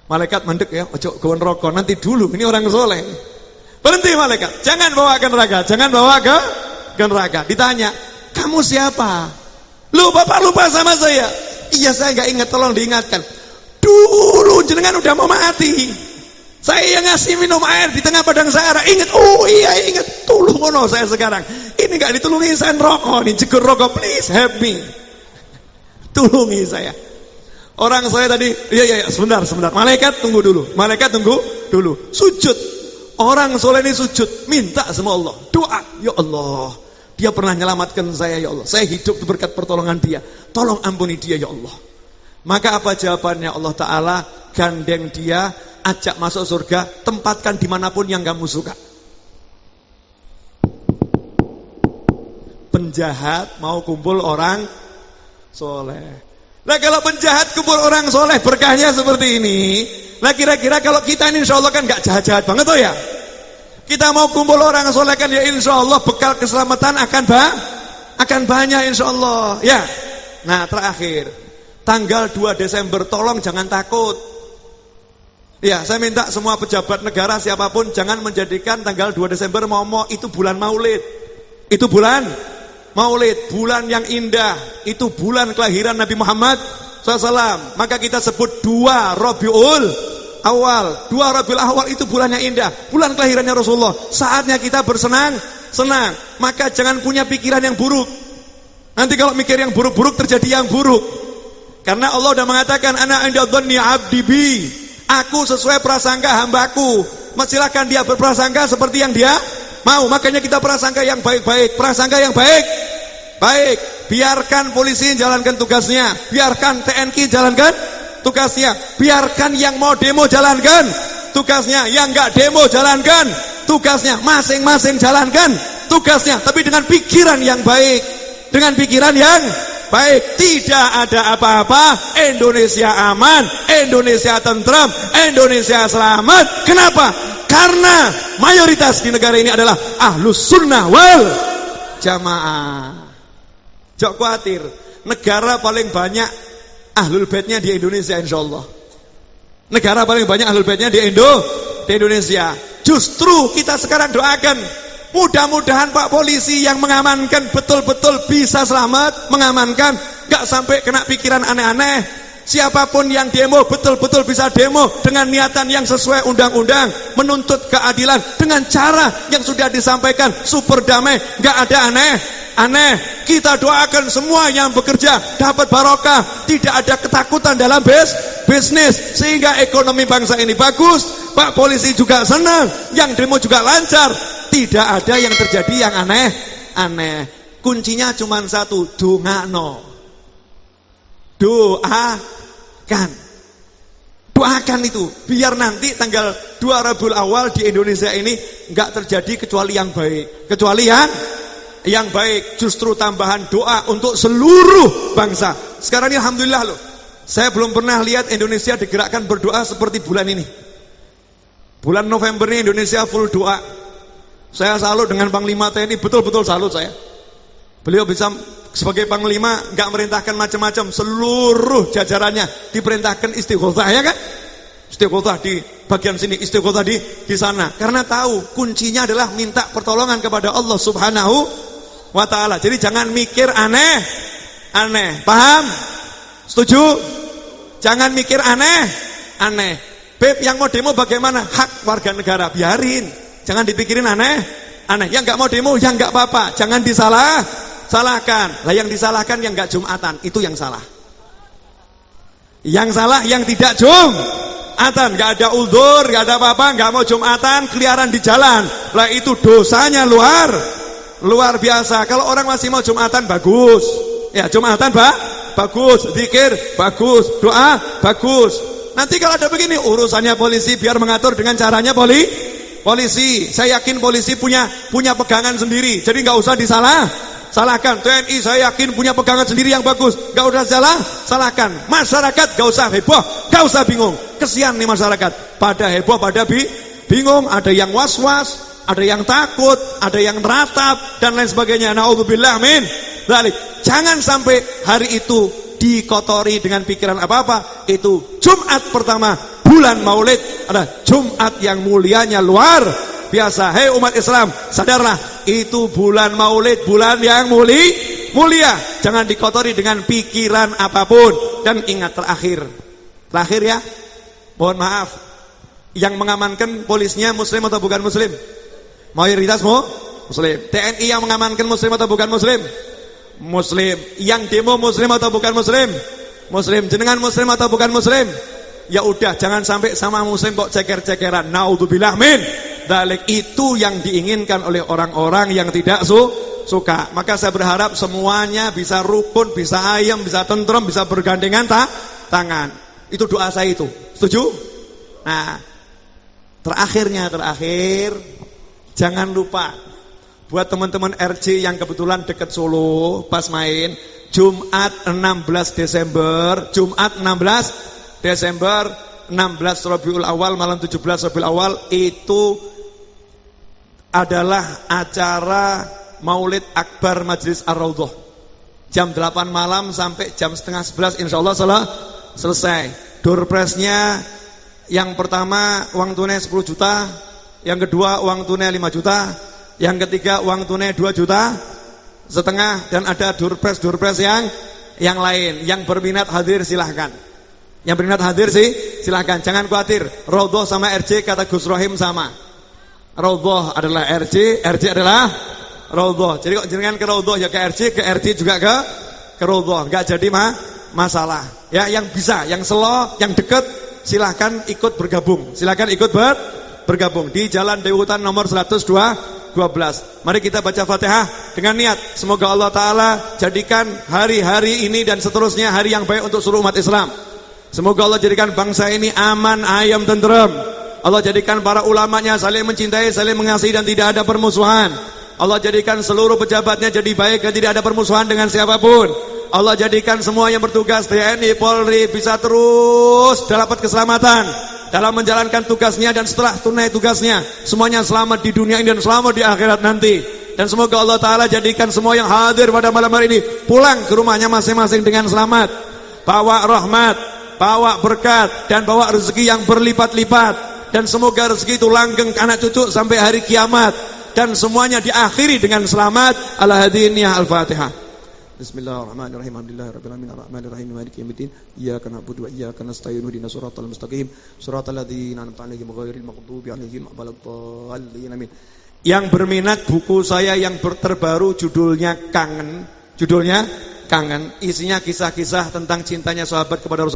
Malaikat mandek ya, ojo gawen rokok nanti dulu, ini orang soleh. Berhenti malaikat, jangan bawa ke neraka, jangan bawa ke neraka. Ditanya, kamu siapa? Lu bapak lupa sama saya? Iya saya nggak ingat, tolong diingatkan. Dulu jenengan udah mau mati, saya yang ngasih minum air di tengah padang Sahara. Ingat? Oh iya ingat. Tulung ono saya sekarang. Ini nggak ditulungi, saya rokok nih, jegur rokok, please help me. Tulungi saya. Orang saya tadi, iya sebentar. Malaikat tunggu dulu. Sujud. Orang soleh ini sujud, minta sama Allah, doa. Ya Allah, dia pernah menyelamatkan saya ya Allah. Saya hidup berkat pertolongan dia. Tolong ampuni dia ya Allah. Maka apa jawabannya Allah Ta'ala? Gandeng dia, ajak masuk surga, tempatkan dimanapun yang kamu suka. Penjahat mau kumpul orang soleh. Nah kalau penjahat kumpul orang soleh, berkahnya seperti ini. Nah kira-kira kalau kita ini insya Allah kan gak jahat-jahat banget tuh ya. Kita mau kumpul orang soleh kan ya insya Allah bekal keselamatan akan banyak insya Allah ya. Nah terakhir, tanggal 2 Desember tolong jangan takut. Ya saya minta semua pejabat negara siapapun jangan menjadikan tanggal 2 Desember itu bulan maulid. Itu bulan maulid, bulan yang indah. Itu bulan kelahiran Nabi Muhammad SAW. Maka kita sebut 2 Rabiul Awal. 2 Rabiul Awal itu bulan yang indah, bulan kelahirannya Rasulullah. Saatnya kita bersenang-senang. Maka jangan punya pikiran yang buruk. Nanti kalau mikir yang buruk-buruk terjadi yang buruk. Karena Allah sudah mengatakan ana inda dhanni 'abdi bi. Aku sesuai prasangka hambaku. Silakan dia berprasangka seperti yang dia mau. Makanya kita prasangka yang baik-baik. Prasangka yang baik. Biarkan polisi jalankan tugasnya. Biarkan TNI jalankan tugasnya. Biarkan yang mau demo jalankan tugasnya. Yang enggak demo jalankan tugasnya. Masing-masing jalankan tugasnya. Tapi dengan pikiran yang baik. Dengan pikiran yang baik, tidak ada apa-apa, Indonesia aman, Indonesia tentram, Indonesia selamat. Kenapa? Karena mayoritas di negara ini adalah ahlus sunnah wal jamaah. Jangan khawatir, negara paling banyak ahlul baitnya di Indonesia insyaallah. Negara paling banyak ahlul baitnya di Indonesia. Justru kita sekarang doakan, mudah-mudahan Pak Polisi yang mengamankan betul-betul bisa selamat, mengamankan, gak sampai kena pikiran aneh-aneh. Siapapun yang demo betul-betul bisa demo dengan niatan yang sesuai undang-undang, menuntut keadilan dengan cara yang sudah disampaikan, super damai, gak ada aneh. Kita doakan semua yang bekerja dapat barokah, tidak ada ketakutan dalam bisnis, sehingga ekonomi bangsa ini bagus. Pak Polisi juga senang, yang demo juga lancar, tidak ada yang terjadi yang aneh. Kuncinya cuma satu, doakan itu, biar nanti tanggal 2 Rabiul Awal di Indonesia ini nggak terjadi kecuali yang baik, yang baik. Justru tambahan doa untuk seluruh bangsa. Sekarang ini alhamdulillah loh, saya belum pernah lihat Indonesia digerakkan berdoa seperti bulan ini. Bulan November ini Indonesia full doa. Saya salut dengan Panglima TNI, betul-betul salut saya. Beliau bisa sebagai Panglima nggak merintahkan macam-macam, seluruh jajarannya diperintahkan istighotsah, ya kan? Istighotsah di bagian sini, istighotsah di sana. Karena tahu kuncinya adalah minta pertolongan kepada Allah Subhanahu wa taala. Jadi jangan mikir aneh. Paham? Setuju? Jangan mikir aneh. Beb, yang mau demo bagaimana? Hak warga negara, biarin. Jangan dipikirin aneh. Yang nggak mau demo, yang nggak apa-apa. Jangan salahkan. Lah yang disalahkan yang nggak Jumatan, itu yang salah. Yang salah yang tidak Jumatan, nggak ada uldur, nggak ada apa-apa, nggak mau Jumatan, keliaran di jalan. Lah itu dosanya luar biasa. Kalau orang masih mau Jumatan, bagus. Ya, Jumatan bagus, zikir bagus, doa bagus. Nanti kalau ada begini, urusannya polisi, biar mengatur dengan caranya polisi. Saya yakin polisi punya pegangan sendiri, jadi nggak usah salahkan. TNI saya yakin punya pegangan sendiri yang bagus, nggak usah salahkan. Masyarakat nggak usah heboh, nggak usah bingung. Kesian nih masyarakat, pada heboh, pada bingung, ada yang was-was, ada yang takut, ada yang neratap dan lain sebagainya. Naudzubillah min dzalik. Jangan sampai hari itu dikotori dengan pikiran apa-apa. Itu Jumat pertama bulan Maulid adalah Jumat yang mulianya luar biasa. Hei umat Islam, sadarlah, itu bulan Maulid, bulan yang mulia. Jangan dikotori dengan pikiran apapun. Dan ingat, terakhir ya, mohon maaf, yang mengamankan polisnya muslim atau bukan muslim? Mayoritas muslim. TNI yang mengamankan muslim atau bukan muslim? Muslim. Yang demo muslim atau bukan muslim? Muslim. Jenengan muslim atau bukan muslim? Ya udah, jangan sampai sama muslim kok ceker-cekeran. Naudzubillah min dzalik. Itu yang diinginkan oleh orang-orang yang tidak suka. Maka saya berharap semuanya bisa rukun, bisa ayem, bisa tentrem, bisa bergandengan tangan. Itu doa saya itu. Setuju? Nah, terakhir jangan lupa buat teman-teman RJ yang kebetulan dekat Solo, pas main Jumat 16 Desember, 16 Rabiul Awal, malam 17 Rabiul Awal, itu adalah acara Maulid Akbar Majelis Ar-Raudhah. Jam 8 malam sampai jam setengah 11 insyaallah selesai. Door prize-nya yang pertama uang tunai 10 juta, yang kedua uang tunai 5 juta, yang ketiga uang tunai 2,5 juta, dan ada door prize yang lain. Yang berminat hadir silahkan. Jangan khawatir. Raudhah sama RJ kata Gus Rohim sama. Raudhah adalah RJ adalah Raudhah. Jadi kok jenengan ke Raudhah ya ke RJ juga ke Raudhah. Enggak jadi masalah. Ya, yang bisa, yang selo, yang dekat silahkan ikut bergabung. Bergabung di Jalan Dewi Hutan nomor 112. Mari kita baca Fatihah dengan niat semoga Allah Ta'ala jadikan hari-hari ini dan seterusnya hari yang baik untuk seluruh umat Islam. Semoga Allah jadikan bangsa ini aman, ayam, tenteram. Allah jadikan para ulamanya saling mencintai, saling mengasihi dan tidak ada permusuhan. Allah jadikan seluruh pejabatnya jadi baik dan tidak ada permusuhan dengan siapapun. Allah jadikan semua yang bertugas TNI, Polri bisa terus dapat keselamatan dalam menjalankan tugasnya, dan setelah tunai tugasnya semuanya selamat di dunia ini dan selamat di akhirat nanti. Dan semoga Allah Ta'ala jadikan semua yang hadir pada malam hari ini pulang ke rumahnya masing-masing dengan selamat, bawa rahmat, bawa berkat, dan bawa rezeki yang berlipat-lipat. Dan semoga rezeki itu langgeng ke anak cucu sampai hari kiamat, dan semuanya diakhiri dengan selamat. Al-Hadiniyah Al-Fatihah. Bismillahirrahmanirrahim. Alhamdulillahirabbil alamin arrahmanirrahim maliki yaumiddin. Iyyaka na'budu wa iyyaka nasta'in ihdinas siratal mustaqim siratal ladzina an'amta 'alaihim ghairil maghdubi 'alaihim waladdallin. Amin. Yang berminat buku saya yang terbaru judulnya Kangen. Isinya kisah-kisah tentang cintanya sahabat kepada Rasul.